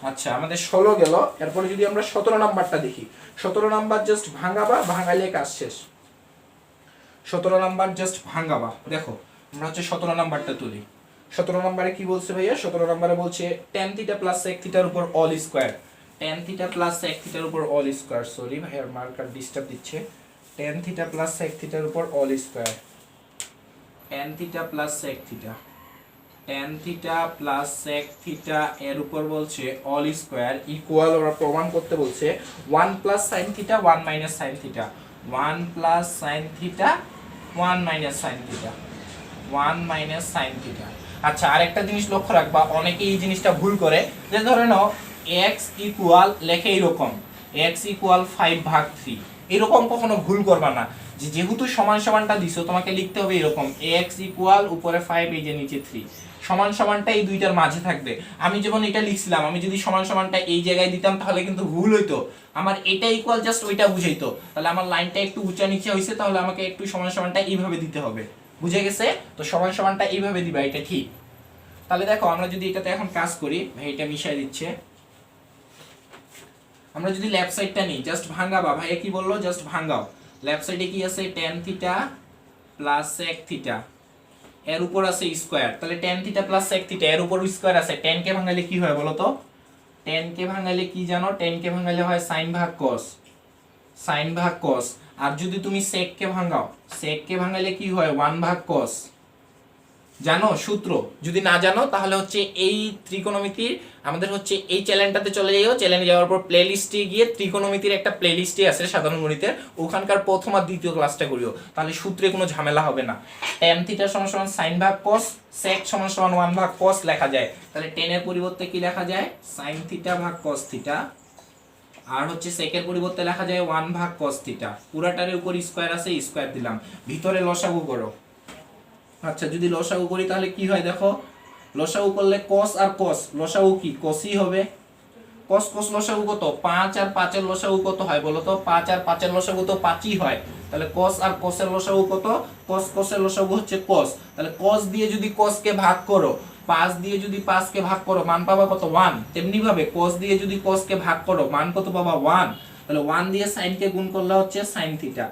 আচ্ছা আমাদের 16 গেল। এরপরে যদি আমরা 17 নাম্বারটা দেখি, 17 নাম্বার জাস্ট ভাঙাবা, ভাঙালে কাজ শেষ। 17 নাম্বার জাস্ট ভাঙাবা। দেখো আমরা হচ্ছে 17 নাম্বারটা তুলি। 17 নাম্বারে কি বলছে ভাইয়া? 17 নাম্বারে বলছে tan থিটা প্লাস sec থিটার উপর all square. tan theta plus sec থিটার উপর অল স্কয়ার, সরি ভাইয়ার মার্কার ডিস্টার্ব দিচ্ছে। tan থিটা প্লাস sec থিটার উপর all square, tan theta plus sec theta, tan theta plus sec theta এর উপর বলছে অল স্কয়ার ইকুয়াল, ওরা প্রমাণ করতে বলছে 1 plus sin theta 1 minus sin theta, 1 plus sin theta 1 minus sin theta, 1 minus sin theta. আচ্ছা আরেকটা জিনিস লক্ষ্য রাখবা, অনেকে এই জিনিসটা ভুল করে, যে ধরে নাও x ইকুয়াল লেখে এরকম x ইকুয়াল 5 ভাগ 3, এরকম কখনো ভুল করবা না। যেহেতু সমান সমানটা দিছো তোমাকে লিখতে হবে এরকম x ইকুয়াল উপরে 5 এই যে নিচে 3, সমান সমানটা এই দুইটার মাঝে থাকবে। আমি যখন এটা লিখছিলাম, আমি যদি সমান সমানটা এই জায়গায় দিতাম তাহলে কিন্তু ভুল হইতো, আমার এটা ইকুয়াল জাস্ট ওইটা বুঝাইতো, তাহলে আমার লাইনটা একটু উঁচা নিচে হইছে, তাহলে আমাকে একটু সমান সমানটা এইভাবে দিতে হবে। বুঝে গেছে? তো সমান সমানটা এইভাবে দিবা, এটা ঠিক। তাহলে দেখো আমরা যদি এটাতে এখন কাজ করি, ভাই এটা মিশাই দিচ্ছে। আমরা যদি লেফট সাইডটা নিই, জাস্ট ভাঙাবা, ভাইয়া কি বললো? জাস্ট ভাঙাও। লেফট সাইডে কি আছে? tan theta plus sec theta এর উপর আছে স্কয়ার। তাহলে tan theta plus sec theta এর উপর স্কয়ার আছে, tan কে ভাঙালে কি হয় বলো তো? tan কে ভাঙালে কি জানো? tan কে ভাঙালে হয় sin ভাগ cos, sin ভাগ cos। আর যদি তুমি sec কে ভাঙাও, sec কে ভাঙালে কি হয়? 1 ভাগ cos। জানো সূত্র? যদি না জানো তাহলে হচ্ছে এই ত্রিকোণমিতির আমাদের হচ্ছে এই চ্যানেলটাতে চলে যাইও, চ্যানেলে যাওয়ার পর প্লেলিস্টে গিয়ে ত্রিকোণমিতির একটা প্লেলিস্টে আছে সাধারণ গণিতের, ওখানকার প্রথম আর দ্বিতীয় ক্লাসটা করিও, তাহলে সূত্রে কোনো ঝামেলা হবে না। tan থিটা সমান সমান sin ভাগ cos, sec সমান সমান 1 ভাগ cos লেখা যায়। তাহলে tan এর পরিবর্তে কি লেখা যায়? sin থিটা ভাগ cos থিটা, আর হচ্ছে sec এর পরিবর্তে লেখা যায় 1 ভাগ cos থিটা। পুরাটার উপর স্কয়ার আছে, স্কয়ার দিলাম, ভিতরে লসাগু করো। আচ্ছা যদি লসাগু করি তাহলে কি হয় দেখো? লসাগু করলে cos আর cos, লসাগু কি? cosই হবে। cos cos লসাগু কত? 5 আর 5 এর লসাগু কত হয় বলো তো? 5 আর 5 এর লসাগু তো 5ই হয়। তাহলে cos আর cos এর লসাগু কত? cos cos এর লসাগু হচ্ছে cos। তাহলে cos দিয়ে যদি cos কে ভাগ করো 5 দিয়ে যদি 5 কে ভাগ করো মান পাবা কত 1, তেমনি ভাবে cos দিয়ে যদি cos কে ভাগ করো মান কত পাবা 1, তাহলে 1 দিয়ে sin কে গুণ করলে হচ্ছে sin থিটা,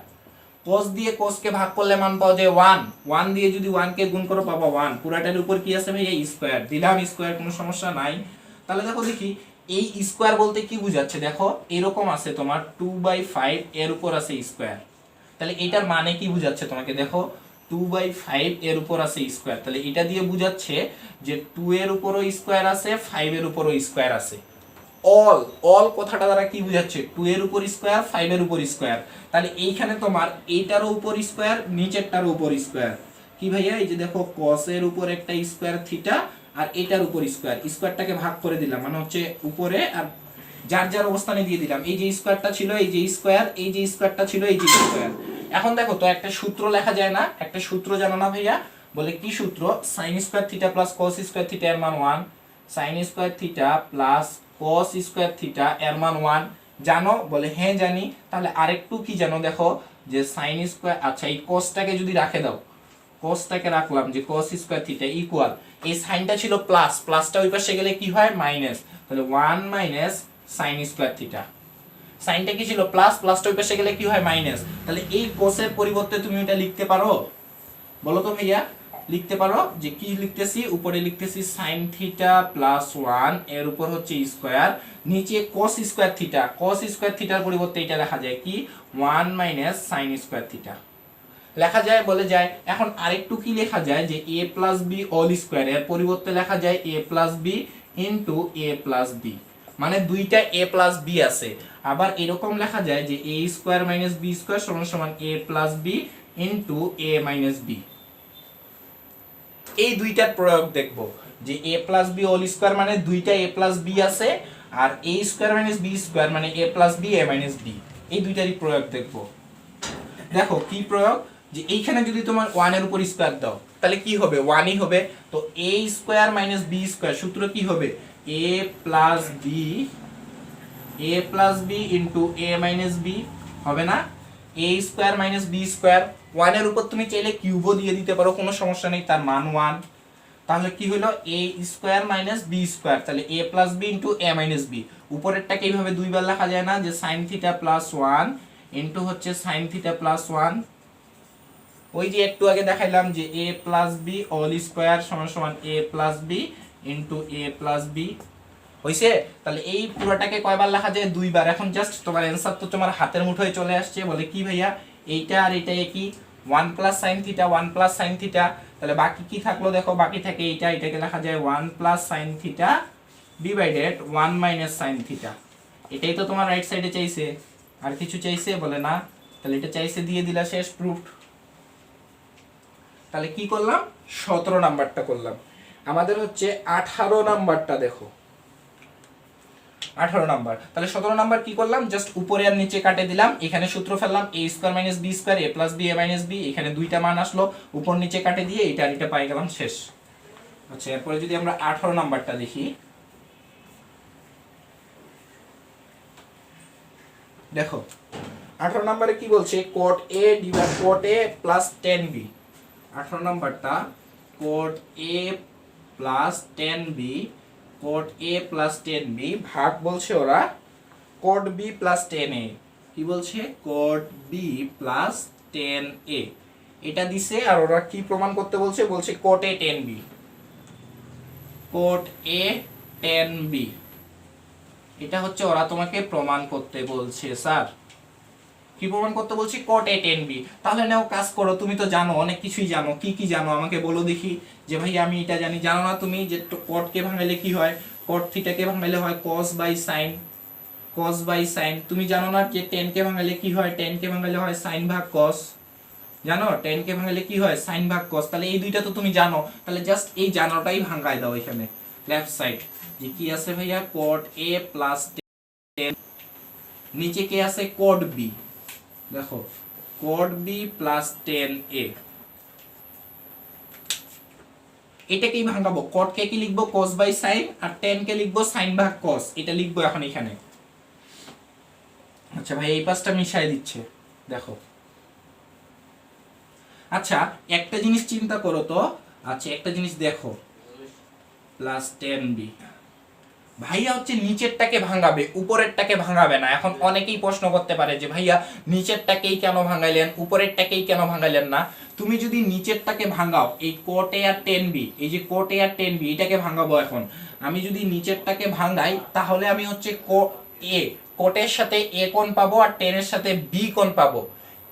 cos দিয়ে cos কে ভাগ করলে মান পাওয়া যায় 1, 1 দিয়ে যদি 1 কে গুণ করো পাবা 1, পুরাটার উপর কি আছে ভাই এই স্কয়ার দিলাম, স্কয়ার কোনো সমস্যা নাই। তাহলে দেখো দেখি এই স্কয়ার বলতে কি বোঝাচ্ছে, দেখো এরকম আছে তোমার 2/5 এর উপর আছে স্কয়ার, তাহলে এটার মানে কি বোঝাচ্ছে তোমাকে, দেখো 2/5 এর উপর আছে স্কয়ার, তাহলে এটা দিয়ে বোঝাচ্ছে যে 2 এর উপরও স্কয়ার আছে 5 এর উপরও স্কয়ার আছে। অল অল কথাটা দ্বারা কি বোঝাচ্ছে 2 এর উপর স্কয়ার 5 এর উপর স্কয়ার, তাহলে এইখানে তোমার এইটারও উপর স্কয়ার নিচেরটারও উপর স্কয়ার, কি ভাইয়া এই যে দেখো cos এর উপর একটা স্কয়ার থিটা আর এটার উপর স্কয়ার, স্কয়ারটাকে ভাগ করে দিলাম মানে হচ্ছে উপরে আর যার যার অবস্থানে দিয়ে দিলাম, এই যে স্কয়ারটা ছিল এই যে স্কয়ার, এই যে স্কয়ারটা ছিল এই যে স্কয়ার। এখন দেখো তো একটা সূত্র লেখা যায় না, একটা সূত্র জানো না ভাইয়া, বলে কি সূত্র, sin square theta plus cos square theta এর মান 1, sin square theta plus cos square theta এর মান 1 জানো, বলে হ্যাঁ জানি। তাহলে আরেকটু কি জানো, দেখো যে sin স্কয়ার, আচ্ছা এই cosটাকে যদি রাখে দাও, cosটাকে রাখলাম যে cos স্কয়ার থিটা ইকুয়াল, এই সাইনটা ছিল প্লাস, প্লাসটা ওই পাশে গেলে কি হয় মাইনাস, তাহলে 1 মাইনাস sin স্কয়ার থিটা, সাইনটা কি ছিল প্লাস, প্লাসটা ওই পাশে গেলে কি হয় মাইনাস, তাহলে এই cos এর পরিবর্তে তুমি এটা লিখতে পারো, বলো তো ভাইয়া, লিখতে পারো যে কি লিখতেছি, উপরে লিখতেছি sin থিটা প্লাস 1 এর উপর হচ্ছে স্কয়ার, নিচে cos square theta, cos square থিটার পরিবর্তে এটা লেখা যায় কি 1 মাইনাস sin স্কয়ার থিটা লেখা যায়, বলে যায়। এখন আরেকটু কি লেখা যায় যে a plus b all square, এর পরিবর্তে লেখা যায় a plus b into a plus b, মানে দুইটা a প্লাস b আছে। আবার এরকম লেখা যায় যে a square minus b square সমান সমান a plus b into a minus b। এই দুইটার প্রয়োগ দেখব যে a plus b all square মানে দুইটা a প্লাস b আছে, আর a square minus b square মানে a plus b a minus b, এই দুইটারই প্রয়োগ দেখব। দেখো কি প্রয়োগ, যে এইখানে যদি তোমার 1 এর উপর স্কয়ার দাও তাহলে কি হবে 1 ই হবে, তো a square minus b square সূত্র কি হবে a plus b into a minus b হবে না, a square minus b square, 1 এর উপর তুমি চাইলে কিউবও দিয়ে দিতে পারো কোনো সমস্যা নেই, তার মান 1, তাহলে কি হলো a square minus b square, তাহলে a plus b into a minus b, উপরেরটাকে এইভাবে দুইবার লেখা যায় না যে sin থিটা প্লাস 1 ইনটু হচ্ছে sin থিটা প্লাস 1, ওই যে একটু আগে দেখাইলাম যে a plus b all square সমান সমান a plus b into a plus b হইছে। তাহলে এই পুরোটাকে কয়বার লেখা যায় দুইবার। এখন জাস্ট তোমার অ্যানসার তো তোমার হাতের মুঠোয় চলে আসছে, বলে কি ভাইয়া এইটা আর এটা একই 1 plus sin theta 1 plus sin theta, তাহলে বাকি কি থাকলো, দেখো বাকি থাকে এইটা, এটাকে লেখা যায় 1 plus sin theta divided 1 minus sin theta, এটাই তো তোমার রাইট সাইডে চাইছে, আর কিছু চাইছে বলে না, তাহলে এটা চাইছে দিয়ে দিলা, শেষ প্রুফড। তাহলে কি করলাম 17 নাম্বারটা করলাম, আমাদের হচ্ছে 18 নাম্বারটা দেখো, 18 নাম্বার, তাহলে 17 নাম্বার কি করলাম, জাস্ট উপরে আর নিচে কাটে দিলাম, এখানে সূত্র ফেললাম a square minus b square a plus b a minus b, এখানে দুইটা মান আসলো, উপর নিচে কাটে দিয়ে এটা আর এটা পাই গেলাম, শেষ। আচ্ছা এরপরে যদি আমরা 18 নাম্বারটা দেখি, দেখো 18 নম্বরে কি বলছে cot a divide cot a plus 10b, 18 নাম্বারটা cot a plus 10b, cot a plus 10b ভাগ বলছে ওরা cot b প্লাস 10a, কি বলছে cot b প্লাস 10a, এটা দিছে, আর ওরা কি প্রমাণ করতে বলছে, বলছে cot a 10b, cot a 10b, এটা হচ্ছে ওরা তোমাকে প্রমাণ করতে বলছে। স্যার কি প্রমাণ করতে বলছি, cot a 10b, তাহলে নাও কাজ করো, তুমি তো জানো অনেক কিছুই জানো, কি কি জানো আমাকে বলো দেখি, যে ভাই আমি এটা জানি, জানো না তুমি যে cot কে ভাঙাইলে কি হয়, cot থিটা কে ভাঙাইলে হয় cos by sin, cos by sin, তুমি জানো না যে tan কে ভাঙাইলে কি হয়, tan কে ভাঙাইলে হয় sin ভাগ cos, জানো tan কে ভাঙাইলে কি হয় sin ভাগ cos, তাহলে এই দুইটা তো তুমি জানো, তাহলে জাস্ট এই জানোটাই ভাঙায় দাও এখানে লেফট সাইড, যে কি আছে ভাইয়া cot a প্লাস 10, নিচে কি আছে cot b, দেখো cot b প্লাস 10a, এটাকেই ভাঙাবো, cot কে কি লিখবো cos বাই sin, আর 10 কে লিখবো sin ভাগ cos, এটা লিখবো এখন এখানে। আচ্ছা ভাই এই পাশটা মিশাই দিচ্ছে, দেখো আচ্ছা একটা জিনিস চিন্তা করো তো, আচ্ছা একটা জিনিস দেখো, প্লাস 10b। ভাইয়া হচ্ছে নিচেরটাকে ভাঙাবে, উপরেরটাকে ভাঙাবে না। এখন অনেকেই প্রশ্ন করতে পারে যে ভাইয়া নিচেরটাকেই কেন ভাঙাইলেন, উপরেরটাকেই কেন ভাঙাইলেন না? তুমি যদি নিচেরটাকে ভাঙাও, এই cot a R tan b, এই যে cot a R tan b এটাকে ভাঙাবো। এখন আমি যদি নিচেরটাকে ভাঙাই তাহলে আমি হচ্ছে cot এর সাথে a কোণ পাবো আর tan এর সাথে b কোণ পাবো।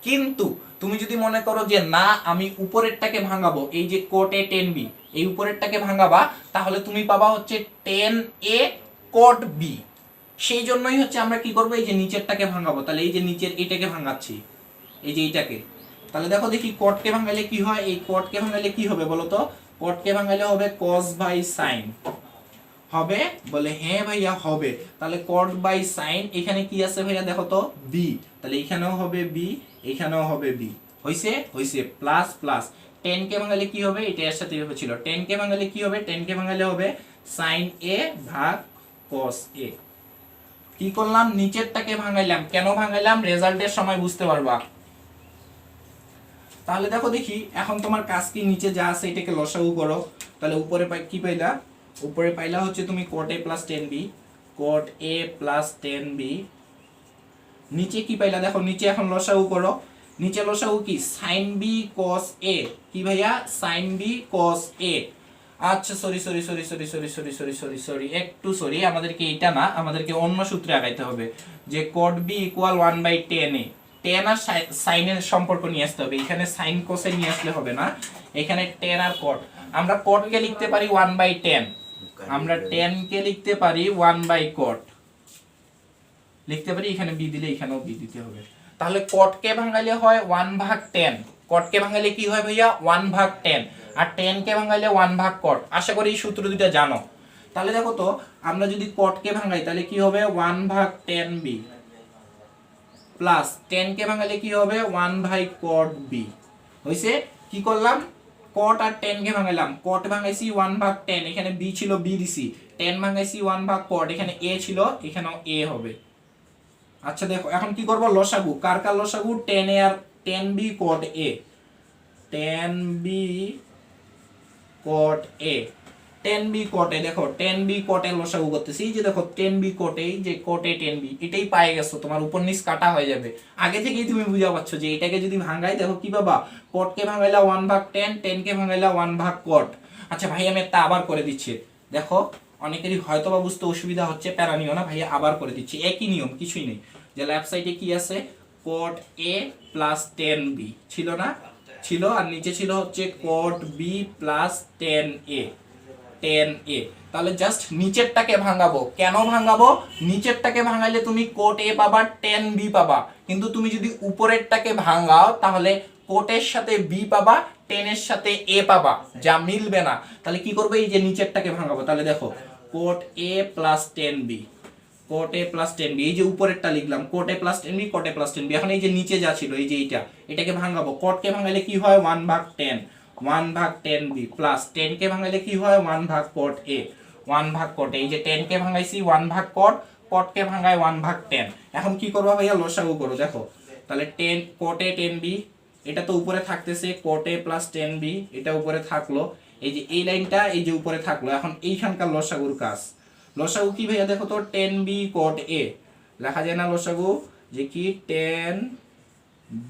কিন্তু তুমি যদি মনে করো যে না আমি উপরেরটাকে ভাঙাবো, এই যে cot a tan b, এই উপরেরটাকে ভাঙাবা, তাহলে তুমি পাবা হচ্ছে tan a cot b। সেই জন্যই হচ্ছে আমরা কি করব, এই যে নিচেরটাকে ভাঙাবো। তাহলে এই যে নিচের এটাকে ভাঙাচ্ছি, এই যে এইটাকে। তাহলে দেখো দেখি cot কে ভাঙালে কি হয়। এই cot কে ভাঙালে কি হবে বলো তো? cot কে ভাঙালে হবে cos বাই sin। হবে? বলে হ্যাঁ ভাইয়া হবে। তাহলে cot বাই sin এখানে কি আছে ভাইয়া দেখো তো, b। তাহলে এখানেও হবে b, এখানেও হবে b। হইছে? হইছে। প্লাস প্লাস 10 কে ভাঙালে কি হবে, এটা এর সাথে হয়েছিল। 10 কে ভাঙালে কি হবে, 10 কে ভাঙালে হবে sin a ভাগ cos a। কি করলাম, নিচেরটাকে ভাঙাইলাম। কেন ভাঙাইলাম রেজাল্টের সময় বুঝতে পারবা। তাহলে দেখো দেখি এখন তোমার কাজ কি, নিচে যা আছে এটাকে লসাগু করো। তাহলে উপরে কি পাইলা, উপরে পাইলা হচ্ছে তুমি cot a plus 10b, cot a plus 10b। নিচে কি পাইলা দেখো, নিচে এখন লসাগু করো। নিচে লসাগু কি, sin b cos a। কি ভাইয়া, sin b cos a। আচ্ছা sorry sorry sorry sorry sorry sorry sorry sorry sorry একটু সরি, আমাদেরকে এটা না, আমাদেরকে অন্য সূত্রে আগাইতে হবে যে cot b equal 1/10 a। tan আর sin এর সম্পর্ক নিয়ে আসতে হবে। এখানে sin cos এ নিয়ে আসলে হবে না, এখানে tan আর cot। আমরা cot কে লিখতে পারি 1/10, আমরা tan কে লিখতে পারি 1/cot লিখতে পারি। এখানে b দিলে এখানেও b দিতে হবে। তাহলে cot কে ভাঙাইলে হয় 1/10। cot কে ভাঙাইলে কি হয় ভাইয়া, 1/10। আর tan কে ভাঙাইলে 1/cot। আশা করি এই সূত্র দুটো জানো। তাহলে দেখো তো আমরা যদি cot কে ভাঙাই তাহলে কি হবে, 1/10b প্লাস tan কে ভাঙাইলে কি হবে, 1/cot b। হইছে? কি করলাম, cot আর tan কে ভাঙাইলাম। cot ভাঙাইছি 1/10, এখানে b ছিল b দিছি। tan ভাঙাইছি 1/cot, এখানে a ছিল, এখানেও a হবে। আচ্ছা দেখো এখন কি করব, লসাগু। কার কার লসাগু, tan a R tan b cot a, tan b cot a, tan b cot a। দেখো tan b cot a লসাগু করতেছি। এই যে দেখো tan b cot a, এই যে cot a tan b, এটাই পায়ে গেছো, তোমার উপর নিচ কাটা হয়ে যাবে। আগে থেকেই তুমি বুঝা পাচ্ছ যে এটাকে যদি ভাঙাই দেখো কি বাবা, cot কে ভাঙাইলা 1/10, tan কে ভাঙাইলা 1/cot। আচ্ছা ভাই আমি একটা আবার করে দিচ্ছি, দেখো অনেকেরই হয়তো বা বুঝতে অসুবিধা হচ্ছে, প্যারা নিও না ভাইয়া, আবার করে দিচ্ছি। একই নিয়ম, কিছুই নেই। যে লেফট সাইডে কি আছে, cot a plus tan b ছিল না, ছিল। আর নিচে ছিল হচ্ছে cot b plus tan a, tan a। তাহলে জাস্ট নিচেরটাকে ভাঙাবো। কেন ভাঙাবো, নিচেরটাকে ভাঙাইলে তুমি cot a পাবা, tan b পাবা। কিন্তু তুমি যদি উপরেরটাকে ভাঙাও তাহলে cot এর সাথে b পাবা, tan এর সাথে a পাবা, যা মিলবে না। তাহলে কি করবে, এই যে নিচেরটাকে ভাঙাবো। তাহলে দেখো cot a plus tan b, cot a plus tan b, এই যে উপরেরটা লিখলাম cot a plus tan b, cot a plus tan b। এখন এই যে নিচে যা ছিল এই যে এইটা, এটাকে ভাঙাবো। cot কে ভাঙাইলে কি হয়, 1/10, 1/10 b প্লাস tan কে ভাঙাইলে কি হয়, 1/cot a, 1/cot a। এই যে tan কে ভাঙাইছি 1/cot, cot কে ভাঙায় 1/10। এখন কি করবা ভাইয়া, লসাগু করো। দেখো তাহলে tan cot a tan b, এটা তো উপরে থাকতেছে cot a plus tan b, এটা উপরে থাকলো। এই যে এই লাইনটা এই যে উপরে থাকলো। এখন এইখানকার লসাগুর কাজ। লসাগু কি ভাইয়া দেখো তো, tan b cot a লেখা যায় না লসাগু, যে কি tan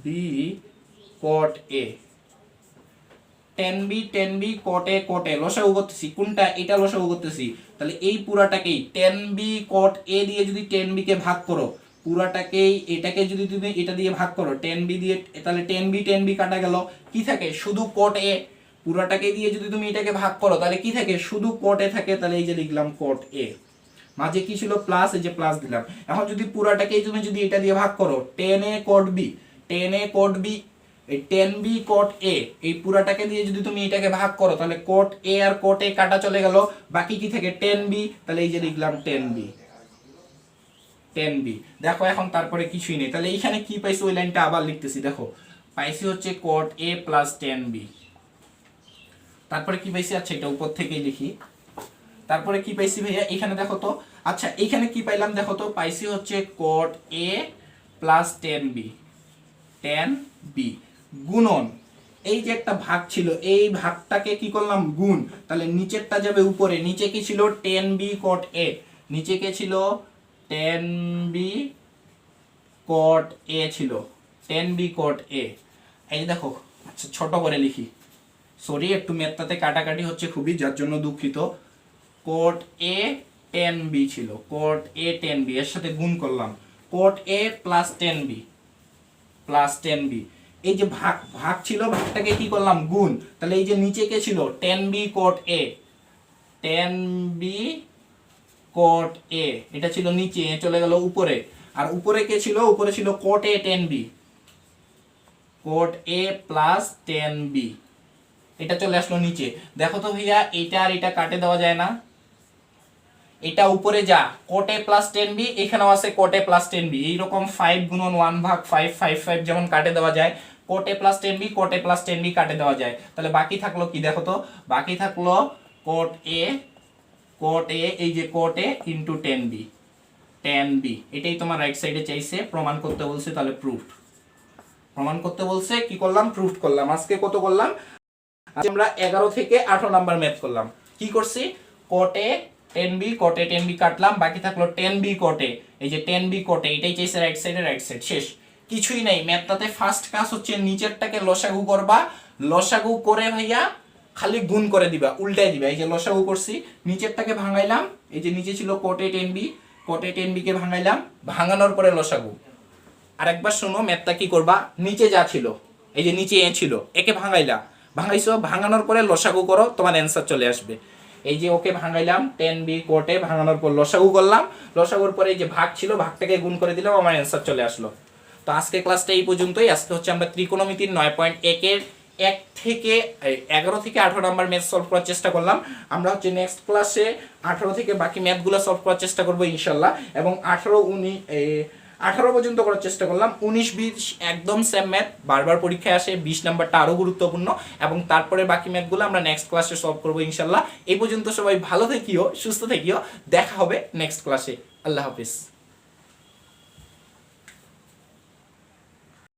b cot a, tan b cot a cot a লসাগু করতেছি। কোনটা, এটা লসাগু করতেছি। তাহলে এই পুরাটাকেই tan b cot a দিয়ে যদি tan b কে ভাগ করো, পুরাটাকেই এটাকে যদি তুমি এটা দিয়ে ভাগ করো tan b দিয়ে, তাহলে tan b কাটা গেল, কি থাকে শুধু cot a। পুরাটাকে দিয়ে যদি তুমি এটাকে ভাগ করো তাহলে কি থাকে, শুধু cot a থাকে। তাহলে এই যে লিখলাম cot a, মাঝে কি ছিল প্লাস, এই যে প্লাস দিলাম। এখন যদি পুরাটাকেই তুমি যদি এটা দিয়ে ভাগ করো, tan a cot b, tan a cot b, এই tan b cot a, এই পুরাটাকে দিয়ে যদি তুমি এটাকে ভাগ করো তাহলে cot a আর cot a কাটা চলে গেল, বাকি কি থাকে tan b। তাহলে এই যে লিখলাম tan b, tan b। দেখো এখন তারপরে কিছুই নেই। তাহলে এইখানে কি পাইছি, ওই লাইনটা আবার লিখতেছি। দেখো পাইছি হচ্ছে cot a plus tan b। তারপরে কি পাইছি, আচ্ছা এটা উপর থেকেই লিখি। তারপরে কি পাইছি ভাইয়া, এখানে দেখো তো। আচ্ছা এখানে কি পাইলাম দেখো তো, পাইছি হচ্ছে cot a plus tan b, tan b গুণন এই যে একটা ভাগ ছিল, এই ভাগটাকে কি করলাম গুণ, তাহলে নিচেরটা যাবে উপরে। নিচে কি ছিল 10b cot a, নিচে কে ছিল 10b cot a ছিল, 10b cot a। এই যে দেখো, আচ্ছা ছোট করে লিখি, সরি একটু ম্যাথটাতে কাটাকাটি হচ্ছে খুবই, যার জন্য দুঃখিত। cot a 10b ছিল, cot a 10b এর সাথে গুণ করলাম, cot a plus 10b plus 10b। এই যে ভাগ ভাগ ছিল, ভাগটাকে কি করলাম গুণ, তাহলে এই যে নিচে কে ছিল 10b cot a, 10b cot a, এটা ছিল নিচে, চলে গেল উপরে। আর উপরে কে ছিল, উপরে ছিল cot a 10b, cot a plus 10b, এটা চলে আসলো নিচে। দেখো তো ভাইয়া এটা আর এটা কাটে দেওয়া যায় না, এটা উপরে যা cot a প্লাস 10b, এখানেও আছে cot a প্লাস 10b, এইরকম 5 গুণন 1 ভাগ 5 5 5 যেমন কাটে দেওয়া যায়, cot a plus 10b cot a plus 10b কাটে দেওয়া যায়। তাহলে বাকি থাকলো কি, দেখো তো বাকি থাকলো cot a, cot a, এই যে cot a into 10b, 10b, এটাই তোমার রাইট সাইডে চাইছে, প্রমাণ করতে বলছে, তাহলে প্রুফড। প্রমাণ করতে বলছে, কি করলাম প্রুফড করলাম। আজকে কত করলাম, আজ আমরা 11 থেকে 18 নাম্বার ম্যাথ করলাম। কি করছি, cot a 10b cot a 10b কাটলাম, বাকি থাকলো 10b cot a, এই যে 10b cot a, এটাই চাইছে রাইট সাইডে, রাইট সাইড শেষ, কিছুই নাই। ম্যাথটাতে ফার্স্ট কাজ হচ্ছে নিচেরটাকে লসাগু করবা, লসাগু করে ভাইয়া খালি গুণ করে দিবা, উল্টাই দিবা। এই যে লসাগু করছি, নিচেরটাকে ভাঙাইলাম, এই যে নিচে ছিল cot a 10b, cot a 10b কে ভাঙাইলাম, ভাঙানোর পরে লসাগু। আরেকবার শোনো ম্যাথটা কি করবা, নিচে যা ছিল, এই যে নিচে এ ছিল, একে ভাঙাইলা, ভাঙাইছো, ভাঙানোর পরে লসাগু করো, তোমার অ্যান্সার চলে আসবে। এই যে ওকে ভাঙাইলাম 10b cot a, ভাঙানোর পর লসাগু করলাম, লসাগুর পরে এই যে ভাগ ছিল, ভাগটাকে গুণ করে দিলাম, আমার অ্যান্সার চলে আসলো। তো আজকে ক্লাসটা এই পর্যন্তই। আজকে হচ্ছে আমরা ত্রিকোণমিতির 9.1 এর 1 থেকে 11 থেকে 18 নাম্বার ম্যাথ সলভ করার চেষ্টা করলাম। আমরা হচ্ছে নেক্সট ক্লাসে 18 থেকে বাকি ম্যাথগুলো সলভ করার চেষ্টা করবো ইনশাল্লাহ, এবং 18 পর্যন্ত করার চেষ্টা করলাম। 19-20 একদম সেম ম্যাথ, বারবার পরীক্ষায় আসে, 20 নাম্বারটা আরও গুরুত্বপূর্ণ, এবং তারপরে বাকি ম্যাথগুলো আমরা নেক্সট ক্লাসে সলভ করবো ইনশাল্লাহ। এই পর্যন্ত সবাই ভালো থাকিও, সুস্থ থাকিও, দেখা হবে নেক্সট ক্লাসে। আল্লাহ হাফিজ।